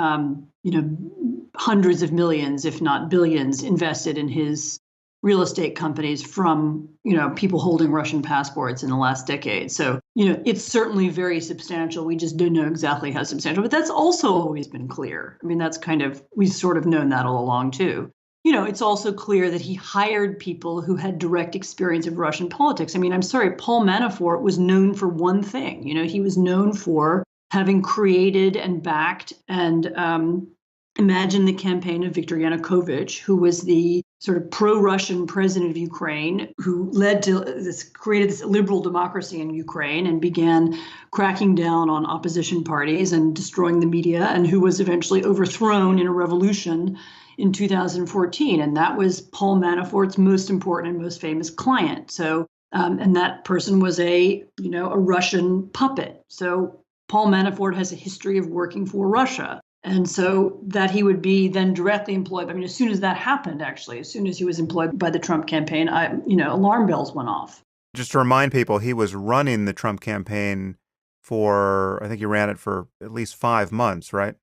hundreds of millions, if not billions, invested in his real estate companies from, people holding Russian passports in the last decade. So, it's certainly very substantial. We just don't know exactly how substantial, but that's also always been clear. I mean, we've sort of known that all along too. It's also clear that he hired people who had direct experience of Russian politics. I mean, I'm sorry, Paul Manafort was known for one thing. He was known for having created and backed and imagined the campaign of Viktor Yanukovych, who was the sort of pro-Russian president of Ukraine, who created this liberal democracy in Ukraine and began cracking down on opposition parties and destroying the media, and who was eventually overthrown in a revolution in 2014. And that was Paul Manafort's most important and most famous client. So, and that person was a Russian puppet. So Paul Manafort has a history of working for Russia. And so that he would be then directly employed. I mean, as soon as that happened, actually, as soon as he was employed by the Trump campaign, alarm bells went off. Just to remind people, he was running the Trump campaign I think he ran it for at least 5 months, right?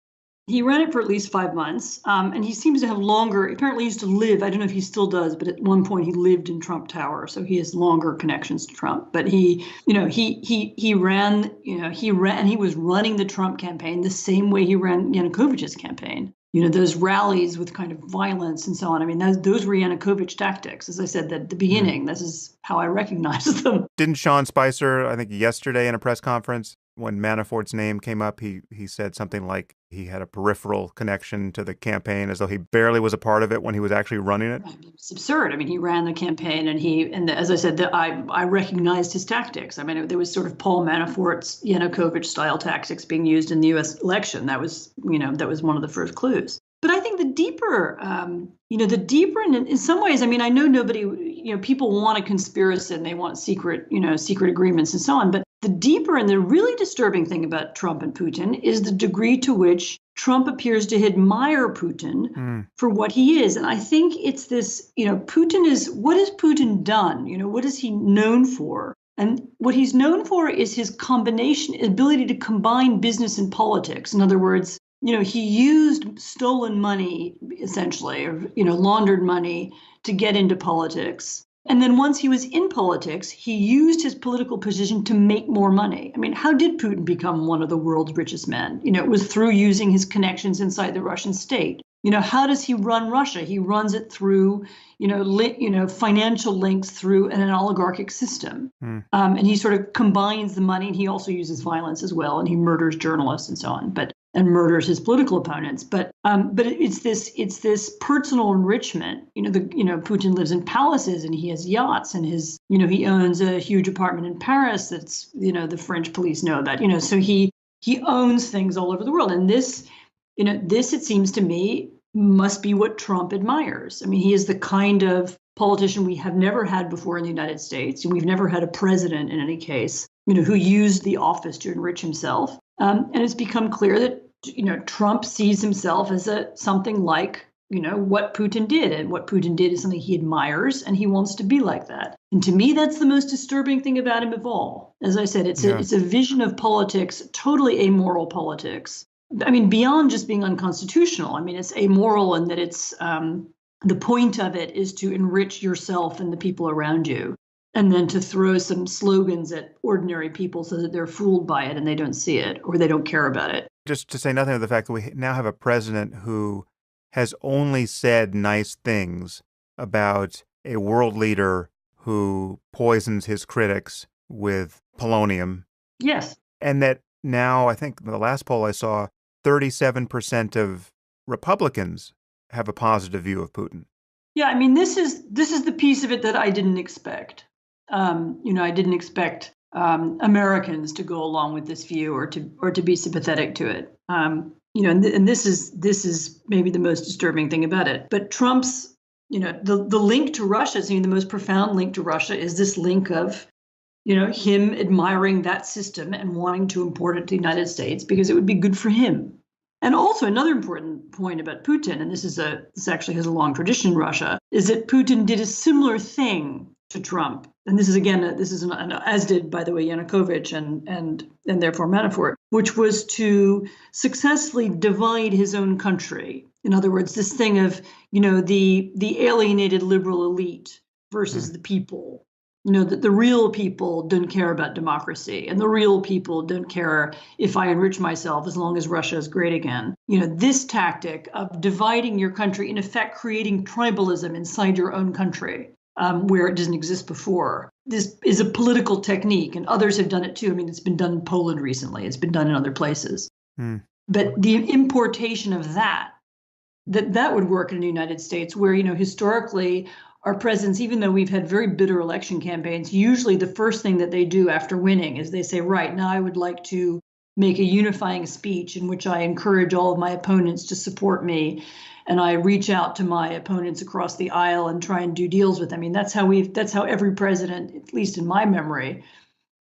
He ran it for at least 5 months, and he seems to have longer. Apparently, he used to live. I don't know if he still does, but at one point he lived in Trump Tower, so he has longer connections to Trump. But he ran, and he was running the Trump campaign the same way he ran Yanukovych's campaign. Those rallies with kind of violence and so on. I mean, those were Yanukovych tactics. As I said at the beginning, This is how I recognized them. Didn't Sean Spicer, I think yesterday in a press conference, when Manafort's name came up, he said something like he had a peripheral connection to the campaign, as though he barely was a part of it when he was actually running it? It's absurd. I mean, he ran the campaign, and as I said, I recognized his tactics. I mean, there was sort of Paul Manafort's Yanukovych style tactics being used in the U.S. election. That was one of the first clues. But I think the deeper, in some ways, I mean, I know nobody, people want a conspiracy and they want secret agreements and so on. But the deeper and the really disturbing thing about Trump and Putin is the degree to which Trump appears to admire Putin for what he is. And I think it's this, what has Putin done? What is he known for? And what he's known for is his ability to combine business and politics. In other words, he used stolen money, essentially, or, laundered money to get into politics. And then once he was in politics, he used his political position to make more money. I mean, how did Putin become one of the world's richest men? It was through using his connections inside the Russian state. How does he run Russia? He runs it through, financial links through an oligarchic system. And he sort of combines the money, and he also uses violence as well, and he murders journalists and so on, and murders his political opponents. But it's this personal enrichment. Putin lives in palaces and he has yachts, and he owns a huge apartment in Paris that's, the French police know about. So he owns things all over the world, and this, it seems to me, must be what Trump admires. I mean, he is the kind of politician we have never had before in the United States, and we've never had a president in any case, who used the office to enrich himself. And it's become clear that, Trump sees himself as something like, what Putin did. And what Putin did is something he admires, and he wants to be like that. And to me, that's the most disturbing thing about him of all. As I said, it's a vision of politics, totally amoral politics. I mean, beyond just being unconstitutional. I mean, it's amoral in that it's the point of it is to enrich yourself and the people around you, and then to throw some slogans at ordinary people so that they're fooled by it and they don't see it or they don't care about it. Just to say nothing of the fact that we now have a president who has only said nice things about a world leader who poisons his critics with polonium. Yes. And that now, I think the last poll I saw, 37% of Republicans have a positive view of Putin. Yeah, I mean, this is the piece of it that I didn't expect. I didn't expect Americans to go along with this view or to be sympathetic to it. And this is maybe the most disturbing thing about it. But Trump's, the link to Russia, the most profound link to Russia is this link of, him admiring that system and wanting to import it to the United States because it would be good for him. And also another important point about Putin, and this actually has a long tradition in Russia, is that Putin did a similar thing to Trump, and this is again, as did, by the way, Yanukovych and therefore Manafort, which was to successfully divide his own country. In other words, this thing of, the alienated liberal elite versus the people. That the real people don't care about democracy, and the real people don't care if I enrich myself as long as Russia is great again. This tactic of dividing your country, in effect, creating tribalism inside your own country, where it doesn't exist before. This is a political technique, and others have done it too. I mean, it's been done in Poland recently. It's been done in other places. But the importation of that would work in the United States, where, historically, our presidents, even though we've had very bitter election campaigns, usually the first thing that they do after winning is they say, right, now I would like to make a unifying speech in which I encourage all of my opponents to support me. And I reach out to my opponents across the aisle and try and do deals with them. I mean, that's how every president, at least in my memory,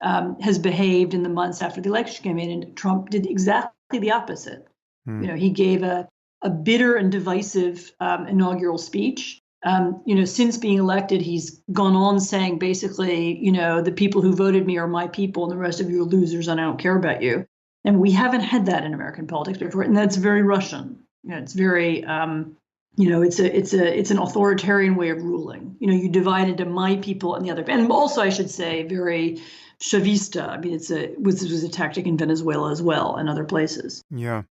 has behaved in the months after the election campaign. And Trump did exactly the opposite. He gave a bitter and divisive inaugural speech. Since being elected, he's gone on saying basically, the people who voted me are my people and the rest of you are losers and I don't care about you. And we haven't had that in American politics before. And that's very Russian. It's very, it's an authoritarian way of ruling. You divide into my people and the other. And also, I should say, very Chavista. I mean, this was a tactic in Venezuela as well and other places. Yeah.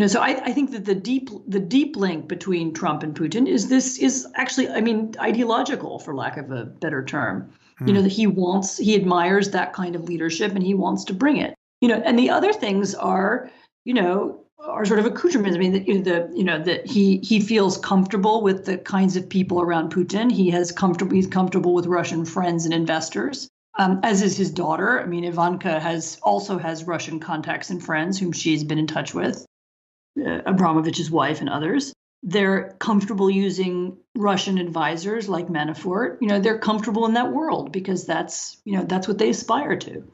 So I think that the deep link between Trump and Putin is actually, I mean, ideological, for lack of a better term. That he admires that kind of leadership and he wants to bring it. And the other things are sort of accoutrements. I mean, that he feels comfortable with the kinds of people around Putin. He's comfortable with Russian friends and investors. As is his daughter. I mean, Ivanka also has Russian contacts and friends whom she's been in touch with, Abramovich's wife and others. They're comfortable using Russian advisors like Manafort. They're comfortable in that world because that's what they aspire to.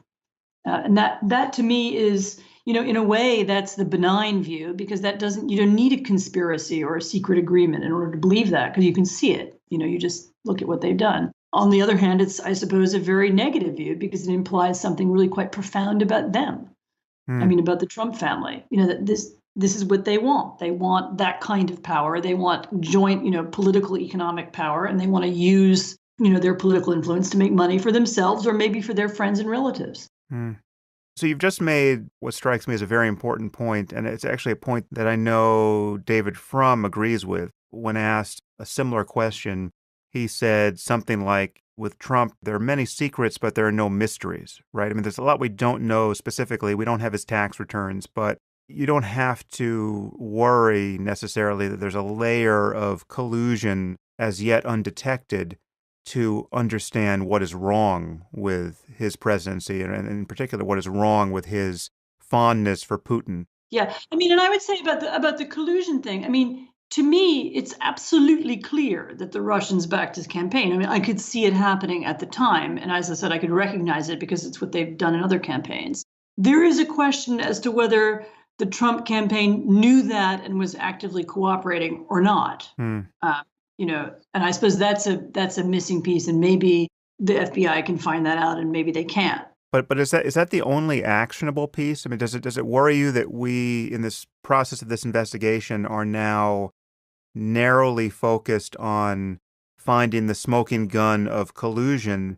And that to me is, in a way, that's the benign view, because you don't need a conspiracy or a secret agreement in order to believe that, because you can see it. You just look at what they've done. On the other hand, it's, I suppose, a very negative view because it implies something really quite profound about them. I mean, about the Trump family. That this is what they want. They want that kind of power. They want joint, political, economic power, and they want to use, their political influence to make money for themselves or maybe for their friends and relatives. So you've just made what strikes me as a very important point, and it's actually a point that I know David Frum agrees with. When asked a similar question, he said something like, with Trump, there are many secrets, but there are no mysteries, right? I mean, there's a lot we don't know specifically. We don't have his tax returns, but you don't have to worry necessarily that there's a layer of collusion as yet undetected to understand what is wrong with his presidency, and in particular, what is wrong with his fondness for Putin. Yeah, I mean, and I would say about the collusion thing, I mean, to me, it's absolutely clear that the Russians backed his campaign. I mean, I could see it happening at the time. And as I said, I could recognize it because it's what they've done in other campaigns. There is a question as to whether the Trump campaign knew that and was actively cooperating or not. And I suppose that's a missing piece. And maybe the FBI can find that out and maybe they can't. But is that the only actionable piece? I mean, does it worry you that we, in this process of this investigation, are now narrowly focused on finding the smoking gun of collusion,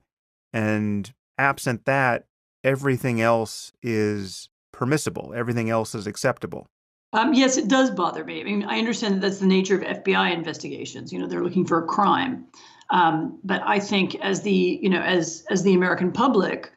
and absent that, everything else is permissible, everything else is acceptable? Yes, it does bother me. I mean, I understand that that's the nature of FBI investigations. They're looking for a crime, but I think as the American public,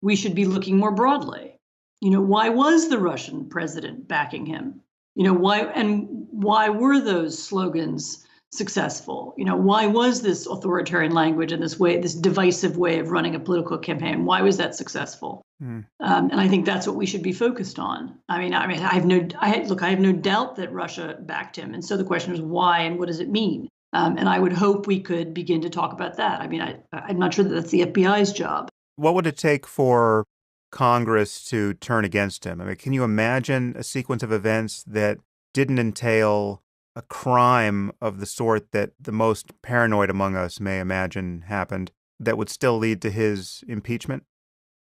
we should be looking more broadly. Why was the Russian president backing him? Why were those slogans successful? Why was this authoritarian language and this divisive way of running a political campaign? Why was that successful? And I think that's what we should be focused on. I have no doubt that Russia backed him. And so the question is why and what does it mean? And I would hope we could begin to talk about that. I mean, I'm not sure that that's the FBI's job. What would it take for Congress to turn against him? I mean, can you imagine a sequence of events that didn't entail a crime of the sort that the most paranoid among us may imagine happened? that would still lead to his impeachment?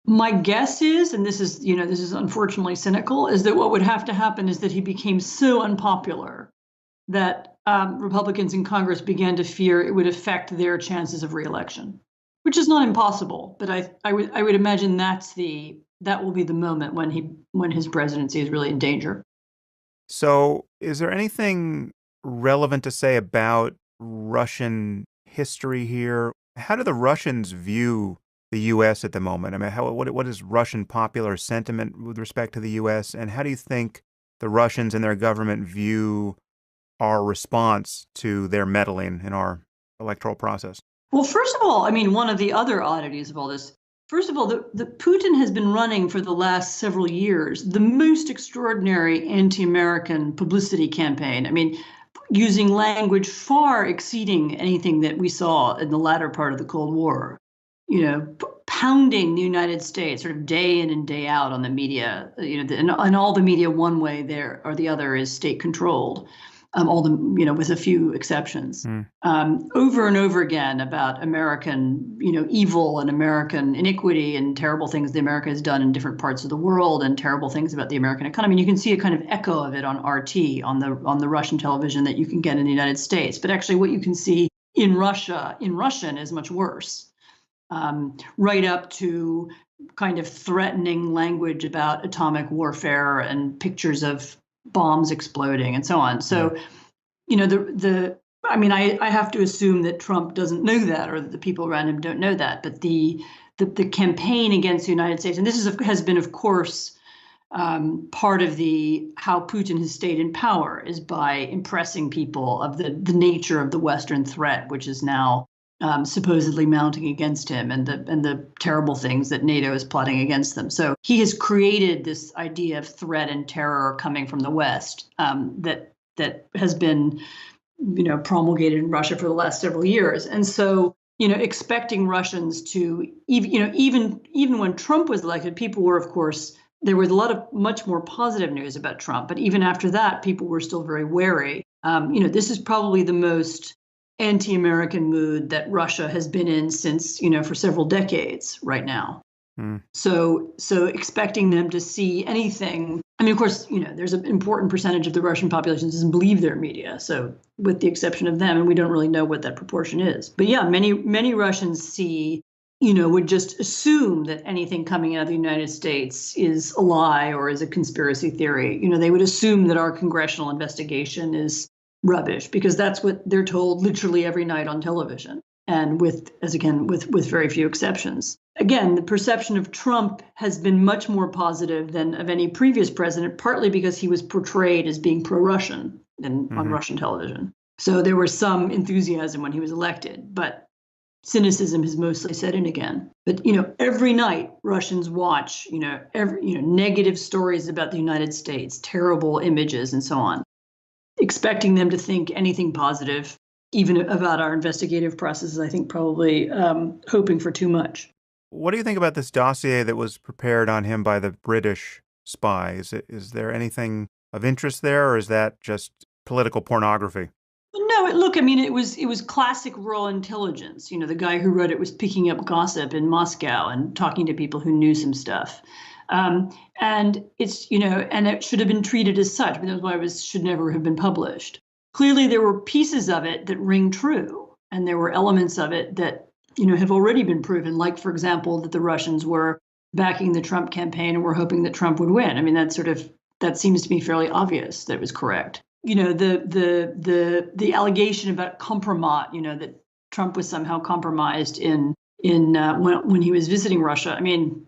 My guess is, and this is unfortunately cynical, is that what would have to happen is that he became so unpopular that Republicans in Congress began to fear it would affect their chances of reelection, which is not impossible. But I would imagine that will be the moment when his presidency is really in danger. So, is there anything relevant to say about Russian history here? How do the Russians view the U.S. at the moment? I mean, what is Russian popular sentiment with respect to the U.S., and how do you think the Russians and their government view our response to their meddling in our electoral process? Well, first of all, I mean, one of the other oddities of all this, first of all, the Putin has been running for the last several years the most extraordinary anti-American publicity campaign. I mean, using language far exceeding anything that we saw in the latter part of the Cold War. Pounding the United States sort of day in and day out on the media. And all the media, one way there or the other, is state controlled. With a few exceptions, over and over again about American, evil and American iniquity and terrible things that America has done in different parts of the world and terrible things about the American economy. And you can see a kind of echo of it on RT, on the Russian television that you can get in the United States. But actually what you can see in Russian is much worse, right up to kind of threatening language about atomic warfare and pictures of bombs exploding and so on. So, I have to assume that Trump doesn't know that, or that the people around him don't know that. But the campaign against the United States, and this has been, of course, part of how Putin has stayed in power, is by impressing people of the nature of the Western threat, which is now supposedly mounting against him, and the terrible things that NATO is plotting against them. So he has created this idea of threat and terror coming from the West that has been, promulgated in Russia for the last several years. And so, expecting Russians to even when Trump was elected, people were, of course, there was a lot of much more positive news about Trump. But even after that, people were still very wary. This is probably the most anti-American mood that Russia has been in since, for several decades right now. So expecting them to see anything, I mean, of course, there's an important percentage of the Russian population that doesn't believe their media. So with the exception of them, and we don't really know what that proportion is. But yeah, many Russians would just assume that anything coming out of the United States is a lie or is a conspiracy theory. They would assume that our congressional investigation is rubbish, because that's what they're told literally every night on television, and with very few exceptions. Again, the perception of Trump has been much more positive than of any previous president, partly because he was portrayed as being pro-Russian on Russian television. So there was some enthusiasm when he was elected, but cynicism has mostly set in again. But every night Russians watch negative stories about the United States, terrible images and so on, expecting them to think anything positive, even about our investigative processes. I think probably hoping for too much. What do you think about this dossier that was prepared on him by the British spy? Is there anything of interest there, or is that just political pornography? No, look, I mean, it was classic raw intelligence. The guy who wrote it was picking up gossip in Moscow and talking to people who knew some stuff. And it's, and it should have been treated as such, but that's why it should never have been published. Clearly, there were pieces of it that ring true, and there were elements of it that, have already been proven, like, for example, that the Russians were backing the Trump campaign and were hoping that Trump would win. I mean, that seems to me fairly obvious that it was correct. The allegation about compromise, that Trump was somehow compromised when he was visiting Russia. I mean,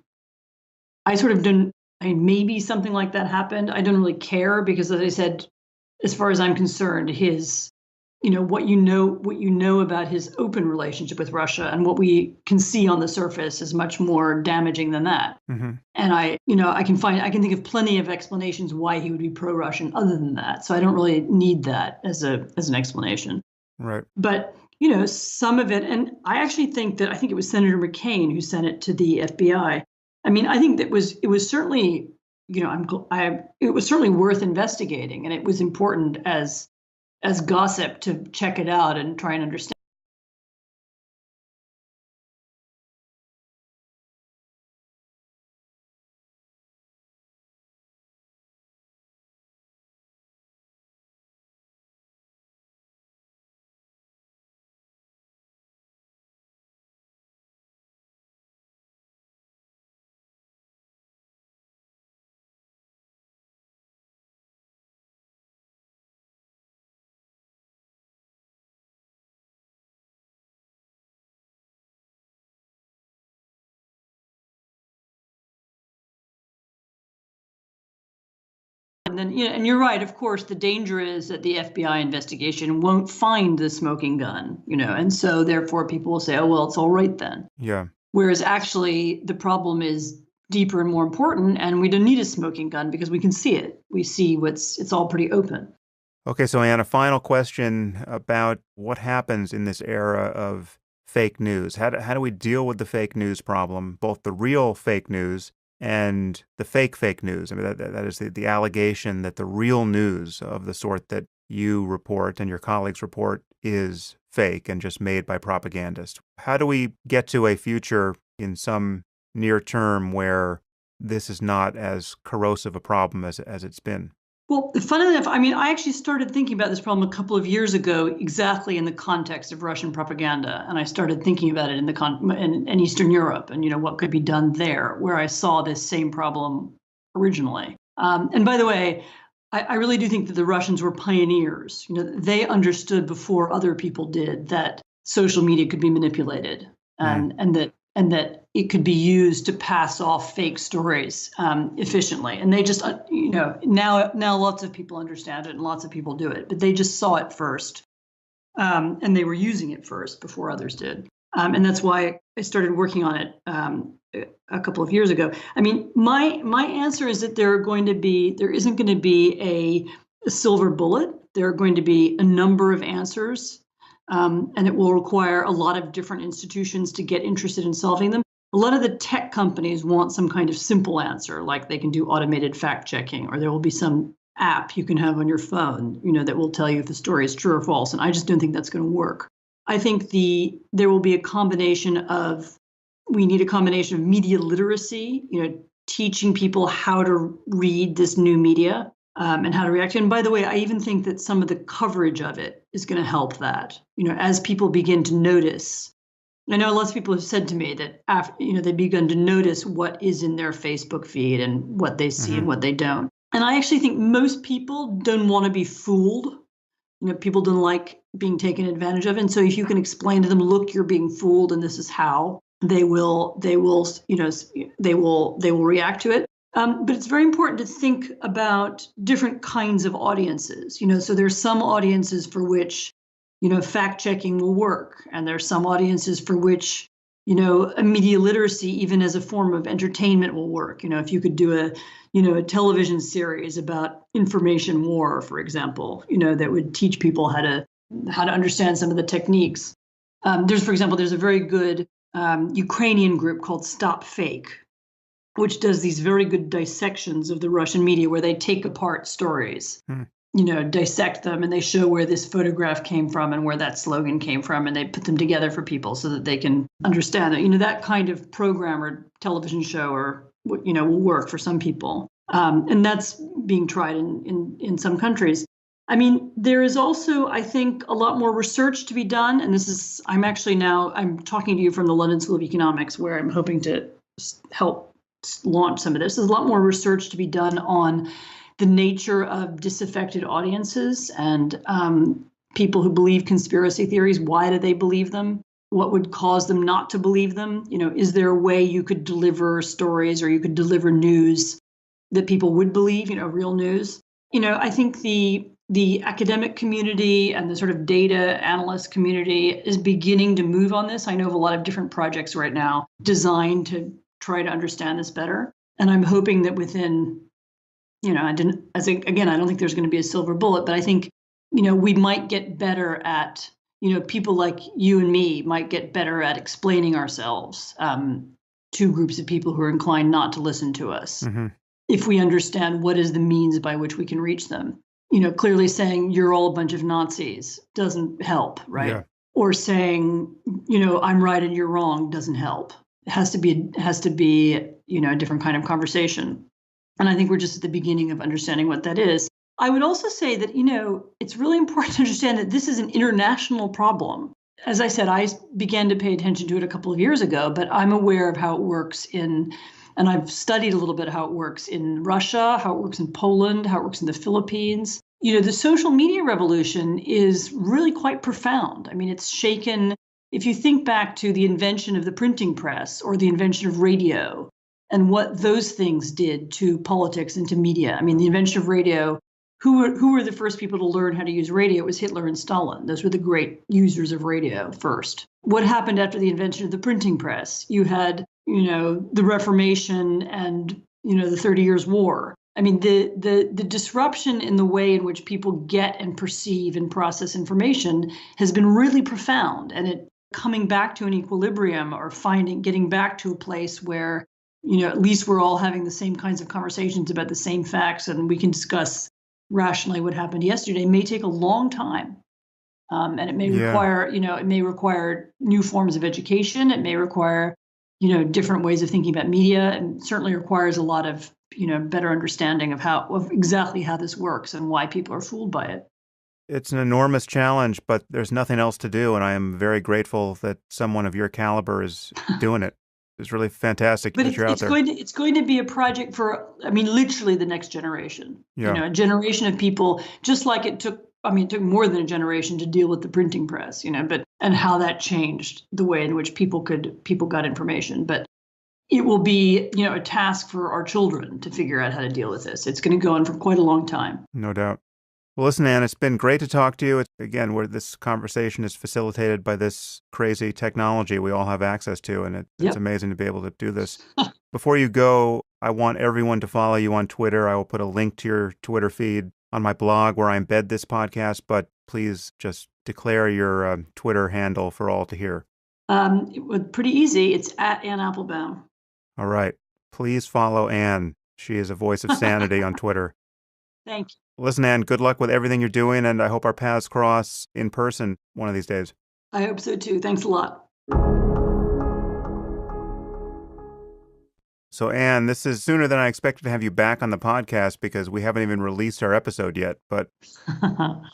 maybe something like that happened. I don't really care, because, as I said, as far as I'm concerned, what you know about his open relationship with Russia and what we can see on the surface is much more damaging than that. Mm-hmm. And I can think of plenty of explanations why he would be pro-Russian other than that. So I don't really need that as an explanation. Right. But some of it, and I think it was Senator McCain who sent it to the FBI. I mean, I think it was certainly, it was certainly worth investigating, and it was important as gossip to check it out and try and understand. then, and you're right. Of course, the danger is that the FBI investigation won't find the smoking gun, and so therefore people will say, oh, well, it's all right then. Yeah. Whereas actually the problem is deeper and more important, and we don't need a smoking gun because we can see it. We see it's all pretty open. Okay, so Anne, a final question about what happens in this era of fake news. How do we deal with the fake news problem, both the real fake news and the fake news? I mean, that is the allegation that the real news of the sort that you report and your colleagues report is fake and just made by propagandists. How do we get to a future in some near term where this is not as corrosive a problem as it's been? Well, funnily enough, I actually started thinking about this problem a couple of years ago, exactly in the context of Russian propaganda. And I started thinking about it in Eastern Europe and, what could be done there, where I saw this same problem originally. And by the way, I really do think that the Russians were pioneers. They understood before other people did that social media could be manipulated and that it could be used to pass off fake stories efficiently. And they just, now lots of people understand it and lots of people do it, but they just saw it first. And they were using it first before others did. And that's why I started working on it a couple of years ago. My answer is that there isn't going to be a silver bullet. There are going to be a number of answers. And it will require a lot of different institutions to get interested in solving them. A lot of the tech companies want some kind of simple answer, like they can do automated fact checking, or there will be some app you can have on your phone, that will tell you if the story is true or false. And I just don't think that's going to work. I think there will be we need a combination of media literacy, teaching people how to read this new media. And how to react. And by the way, I even think that some of the coverage of it is going to help that, as people begin to notice. I know lots of people have said to me that after, they've begun to notice what is in their Facebook feed and what they see and what they don't. And I actually think most people don't want to be fooled. People don't like being taken advantage of. And so if you can explain to them, look, you're being fooled and this is how, they will react to it. But it's very important to think about different kinds of audiences. So there's some audiences for which, fact checking will work. And there's some audiences for which, a media literacy, even as a form of entertainment, will work. If you could do a television series about information war, for example, that would teach people how to understand some of the techniques. There's a very good Ukrainian group called Stop Fake, which does these very good dissections of the Russian media where they take apart stories, dissect them, and they show where this photograph came from and where that slogan came from, and they put them together for people so that they can understand it. That kind of program or television show or, will work for some people. And that's being tried in some countries. There is also, I think, a lot more research to be done. And I'm talking to you from the London School of Economics, where I'm hoping to help launch some of this. There's a lot more research to be done on the nature of disaffected audiences and people who believe conspiracy theories. Why do they believe them? What would cause them not to believe them? Is there a way you could deliver stories or you could deliver news that people would believe, real news? I think the academic community and the sort of data analyst community is beginning to move on this. I know of a lot of different projects right now designed to try to understand this better. And I'm hoping that within, I don't think there's going to be a silver bullet, but I think, we might get better at, people like you and me might get better at explaining ourselves to groups of people who are inclined not to listen to us. If we understand what is the means by which we can reach them. Clearly saying you're all a bunch of Nazis doesn't help, right? Yeah. Or saying, I'm right and you're wrong doesn't help. It has to be a different kind of conversation. And I think we're just at the beginning of understanding what that is. I would also say that, it's really important to understand that this is an international problem. As I said, I began to pay attention to it a couple of years ago, but I'm aware of how it works and I've studied a little bit how it works in Russia, how it works in Poland, how it works in the Philippines. The social media revolution is really quite profound. It's shaken. If you think back to the invention of the printing press or the invention of radio, and what those things did to politics and to media. I mean, the invention of radio, who were the first people to learn how to use radio? It was Hitler and Stalin. Those were the great users of radio first. What happened after the invention of the printing press? You had, the Reformation and, the 30 Years' War. I mean, the disruption in the way in which people get and perceive and process information has been really profound. And it coming back to an equilibrium or getting back to a place where, at least we're all having the same kinds of conversations about the same facts and we can discuss rationally what happened yesterday may take a long time. And it may require new forms of education. It may require, different ways of thinking about media, and certainly requires a lot of, better understanding of exactly how this works and why people are fooled by it. It's an enormous challenge, but there's nothing else to do. And I am very grateful that someone of your caliber is doing it. It's really fantastic that you're out there. It's going to be a project for, literally the next generation. Yeah. A generation of people, just like it took more than a generation to deal with the printing press, and how that changed the way in which people got information. But it will be, a task for our children to figure out how to deal with this. It's going to go on for quite a long time. No doubt. Well, listen, Ann, it's been great to talk to you. Again, where this conversation is facilitated by this crazy technology we all have access to, and it's amazing to be able to do this. Before you go, I want everyone to follow you on Twitter. I will put a link to your Twitter feed on my blog where I embed this podcast, but please just declare your Twitter handle for all to hear. It was pretty easy. It's at Ann Applebaum. All right. Please follow Ann. She is a voice of sanity on Twitter. Thank you. Listen, Ann, good luck with everything you're doing, and I hope our paths cross in person one of these days. I hope so, too. Thanks a lot. So, Ann, this is sooner than I expected to have you back on the podcast because we haven't even released our episode yet, but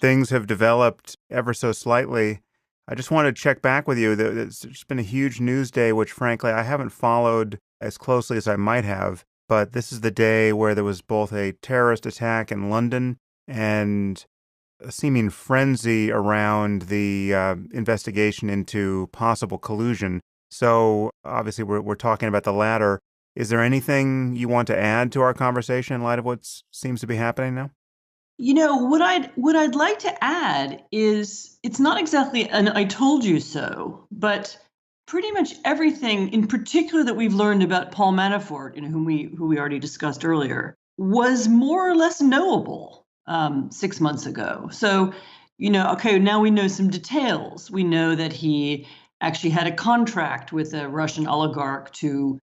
things have developed ever so slightly. I just wanted to check back with you. There's been a huge news day, which, frankly, I haven't followed as closely as I might have. But this is the day where there was both a terrorist attack in London and a seeming frenzy around the investigation into possible collusion. So obviously we're talking about the latter. Is there anything you want to add to our conversation in light of what seems to be happening now? What I'd like to add is it's not exactly an "I told you so," but pretty much everything, in particular, that we've learned about Paul Manafort, who we already discussed earlier, was more or less knowable 6 months ago. So, okay, now we know some details. We know that he actually had a contract with a Russian oligarch to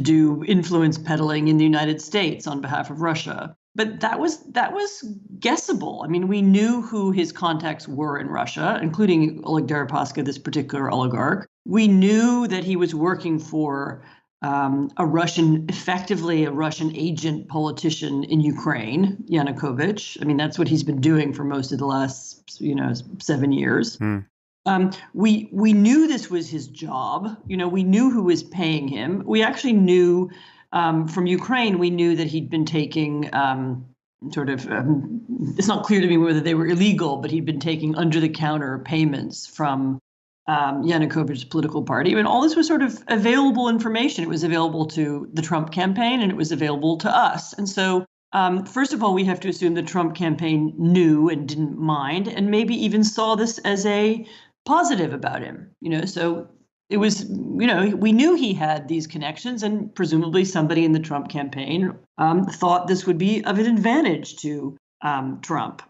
do influence peddling in the United States on behalf of Russia. But that was guessable. I mean, we knew who his contacts were in Russia, including Oleg Deripaska, this particular oligarch. We knew that he was working for effectively a Russian agent politician in Ukraine, Yanukovych. I mean, that's what he's been doing for most of the last, 7 years. We knew this was his job. We knew who was paying him. We actually knew. From Ukraine, we knew that he'd been taking it's not clear to me whether they were illegal, but he'd been taking under-the-counter payments from Yanukovych's political party. I mean, all this was sort of available information. It was available to the Trump campaign, and it was available to us. And so, first of all, we have to assume the Trump campaign knew and didn't mind, and maybe even saw this as a positive about him. So it was, we knew he had these connections, and presumably somebody in the Trump campaign thought this would be of an advantage to Trump.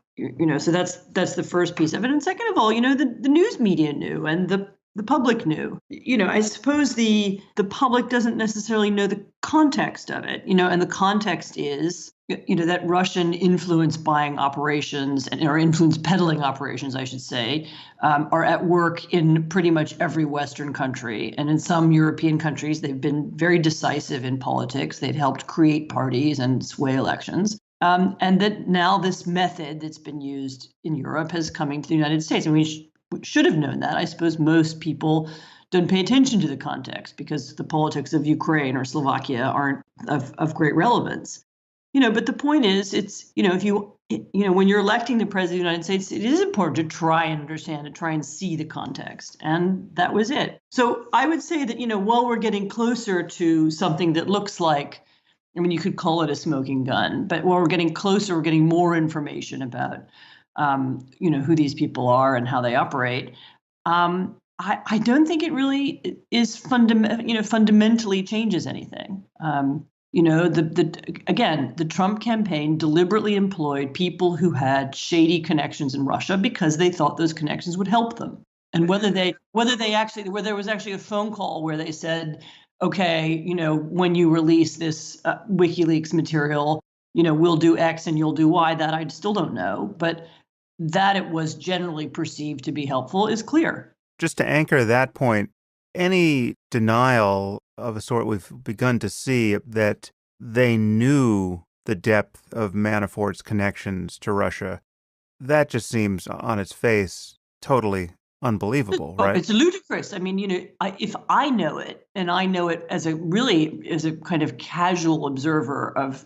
So that's the first piece of it. And second of all, the news media knew, and the public knew. I suppose the public doesn't necessarily know the context of it. And the context is, that Russian influence buying operations or influence peddling operations, I should say, are at work in pretty much every Western country. And in some European countries, they've been very decisive in politics. They've helped create parties and sway elections. And that now this method that's been used in Europe has come to the United States. And we should have known that. I suppose most people don't pay attention to the context because the politics of Ukraine or Slovakia aren't of great relevance. But the point is, it's, if when you're electing the president of the United States, it is important to try and understand, to try and see the context. And that was it. So I would say that, while we're getting closer to something that looks like, I mean, you could call it a smoking gun, but while we're getting closer, we're getting more information about, who these people are and how they operate. I don't think it really is fundamentally changes anything. The Trump campaign deliberately employed people who had shady connections in Russia because they thought those connections would help them. And whether there was actually a phone call where they said, okay, when you release this WikiLeaks material, we'll do X and you'll do Y, that I still don't know. But that it was generally perceived to be helpful is clear. Just to anchor that point, any denial of a sort we've begun to see that they knew the depth of Manafort's connections to Russia, that just seems on its face totally unbelievable, right? It's ludicrous. I mean, if I know it, and I know it as a kind of casual observer of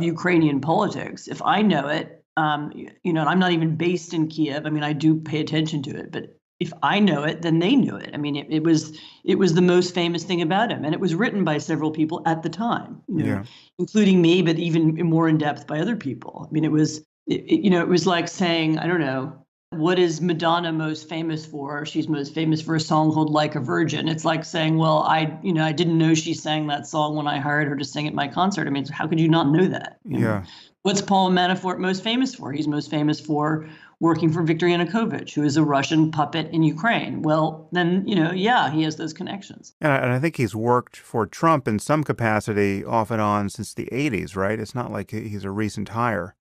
Ukrainian politics, if I know it, and I'm not even based in Kiev. I mean, I do pay attention to it, but if I know it, then they knew it. I mean, it was the most famous thing about him, and it was written by several people at the time, including me, but even more in depth by other people. I mean, it was like saying, I don't know, what is Madonna most famous for? She's most famous for a song called "Like a Virgin." It's like saying, well, I didn't know she sang that song when I hired her to sing at my concert. I mean, how could you not know that? What's Paul Manafort most famous for? He's most famous for working for Viktor Yanukovych, who is a Russian puppet in Ukraine. Well, then, he has those connections. And I think he's worked for Trump in some capacity off and on since the 80s, right? It's not like he's a recent hire.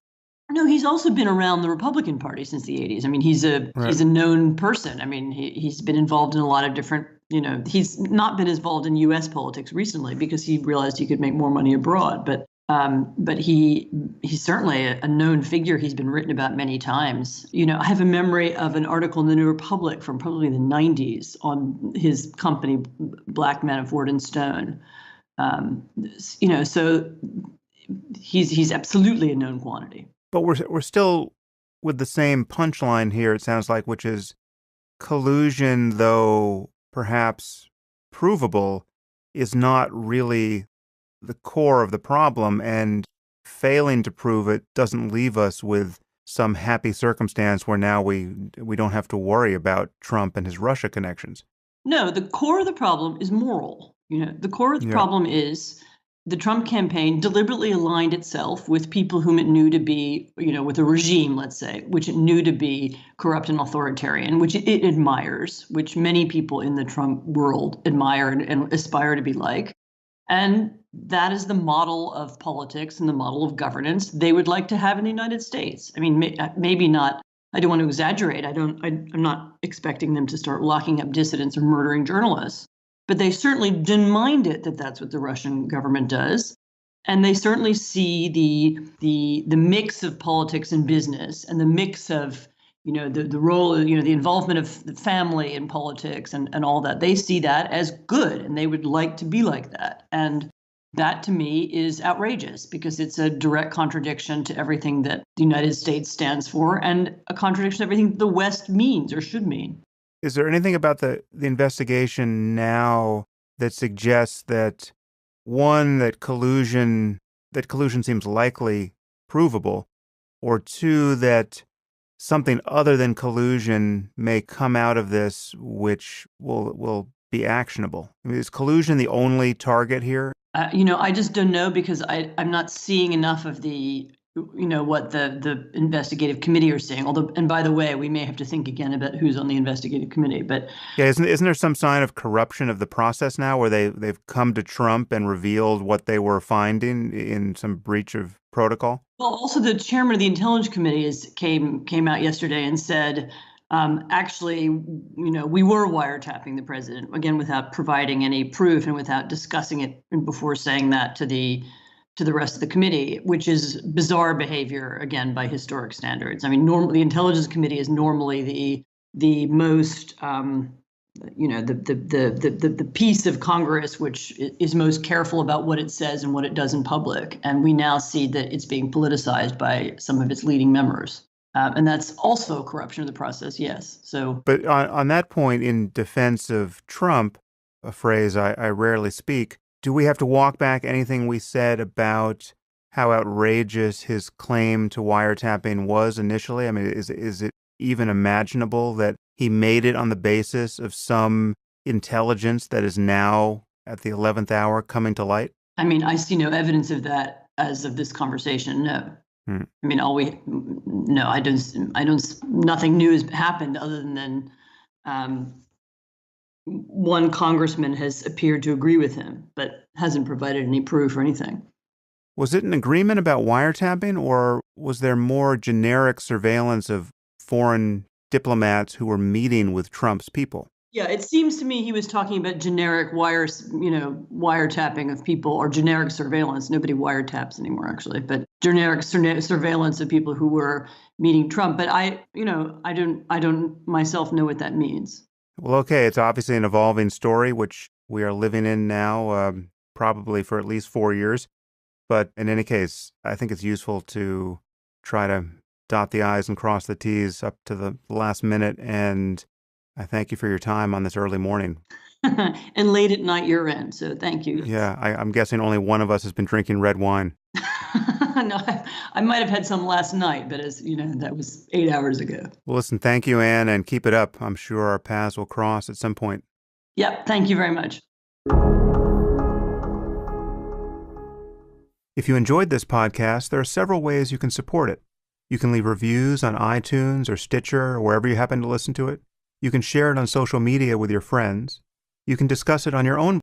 No, he's also been around the Republican Party since the 80s. I mean, he's a known person. I mean, he's been involved in a lot of different, he's not been involved in U.S. politics recently because he realized he could make more money abroad. But he's certainly a known figure. He's been written about many times. I have a memory of an article in the New Republic from probably the 90s on his company, Black Manafort and Stone. So he's absolutely a known quantity. But we're still with the same punchline here, it sounds like, which is collusion, though perhaps provable, is not really the core of the problem, and failing to prove it doesn't leave us with some happy circumstance where now we don't have to worry about Trump and his Russia connections. No, the core of the problem is moral. The core of the problem is the Trump campaign deliberately aligned itself with people whom it knew to be, with a regime, let's say, which it knew to be corrupt and authoritarian, which it admires, which many people in the Trump world admire and aspire to be like. And that is the model of politics and the model of governance they would like to have in the United States. I mean, maybe not. I don't want to exaggerate. I'm not expecting them to start locking up dissidents or murdering journalists. But they certainly didn't mind it that that's what the Russian government does. And they certainly see the mix of politics and business and the mix of, the role, the involvement of the family in politics and all that. They see that as good, and they would like to be like that. And that, to me, is outrageous because it's a direct contradiction to everything that the United States stands for and a contradiction to everything the West means or should mean. Is there anything about the investigation now that suggests that, one, that collusion seems likely provable, or two, that something other than collusion may come out of this which will be actionable? I mean, is collusion the only target here? I just don't know because I'm not seeing enough of what the investigative committee are saying. Although, and by the way, we may have to think again about who's on the investigative committee. But isn't there some sign of corruption of the process now, where they've come to Trump and revealed what they were finding in some breach of protocol? Well, also the chairman of the Intelligence Committee came out yesterday and said, actually, we were wiretapping the president, again, without providing any proof and without discussing it before saying that to the rest of the committee, which is bizarre behavior, again, by historic standards. I mean, normally the Intelligence Committee is normally the most the piece of Congress which is most careful about what it says and what it does in public. And we now see that it's being politicized by some of its leading members. And that's also corruption of the process, yes. So, but on that point, in defense of Trump, a phrase I rarely speak, do we have to walk back anything we said about how outrageous his claim to wiretapping was initially? I mean, is it even imaginable that he made it on the basis of some intelligence that is now at the 11th hour coming to light? I mean, I see no evidence of that as of this conversation. No. I mean, I don't, nothing new has happened other than one congressman has appeared to agree with him, but hasn't provided any proof or anything. Was it an agreement about wiretapping, or was there more generic surveillance of foreign diplomats who were meeting with Trump's people? Yeah, it seems to me he was talking about generic wiretapping of people, or generic surveillance. Nobody wiretaps anymore, actually, but generic surveillance of people who were meeting Trump. But I don't myself know what that means. Well, okay, it's obviously an evolving story, which we are living in now, probably for at least 4 years. But in any case, I think it's useful to try to dot the I's and cross the T's up to the last minute. And I thank you for your time on this early morning. And late at night you're in, so thank you. Yeah, I'm guessing only one of us has been drinking red wine. No, I might have had some last night, but that was 8 hours ago. Well, listen, thank you, Anne, and keep it up. I'm sure our paths will cross at some point. Yep, thank you very much. If you enjoyed this podcast, there are several ways you can support it. You can leave reviews on iTunes or Stitcher or wherever you happen to listen to it. You can share it on social media with your friends. You can discuss it on your own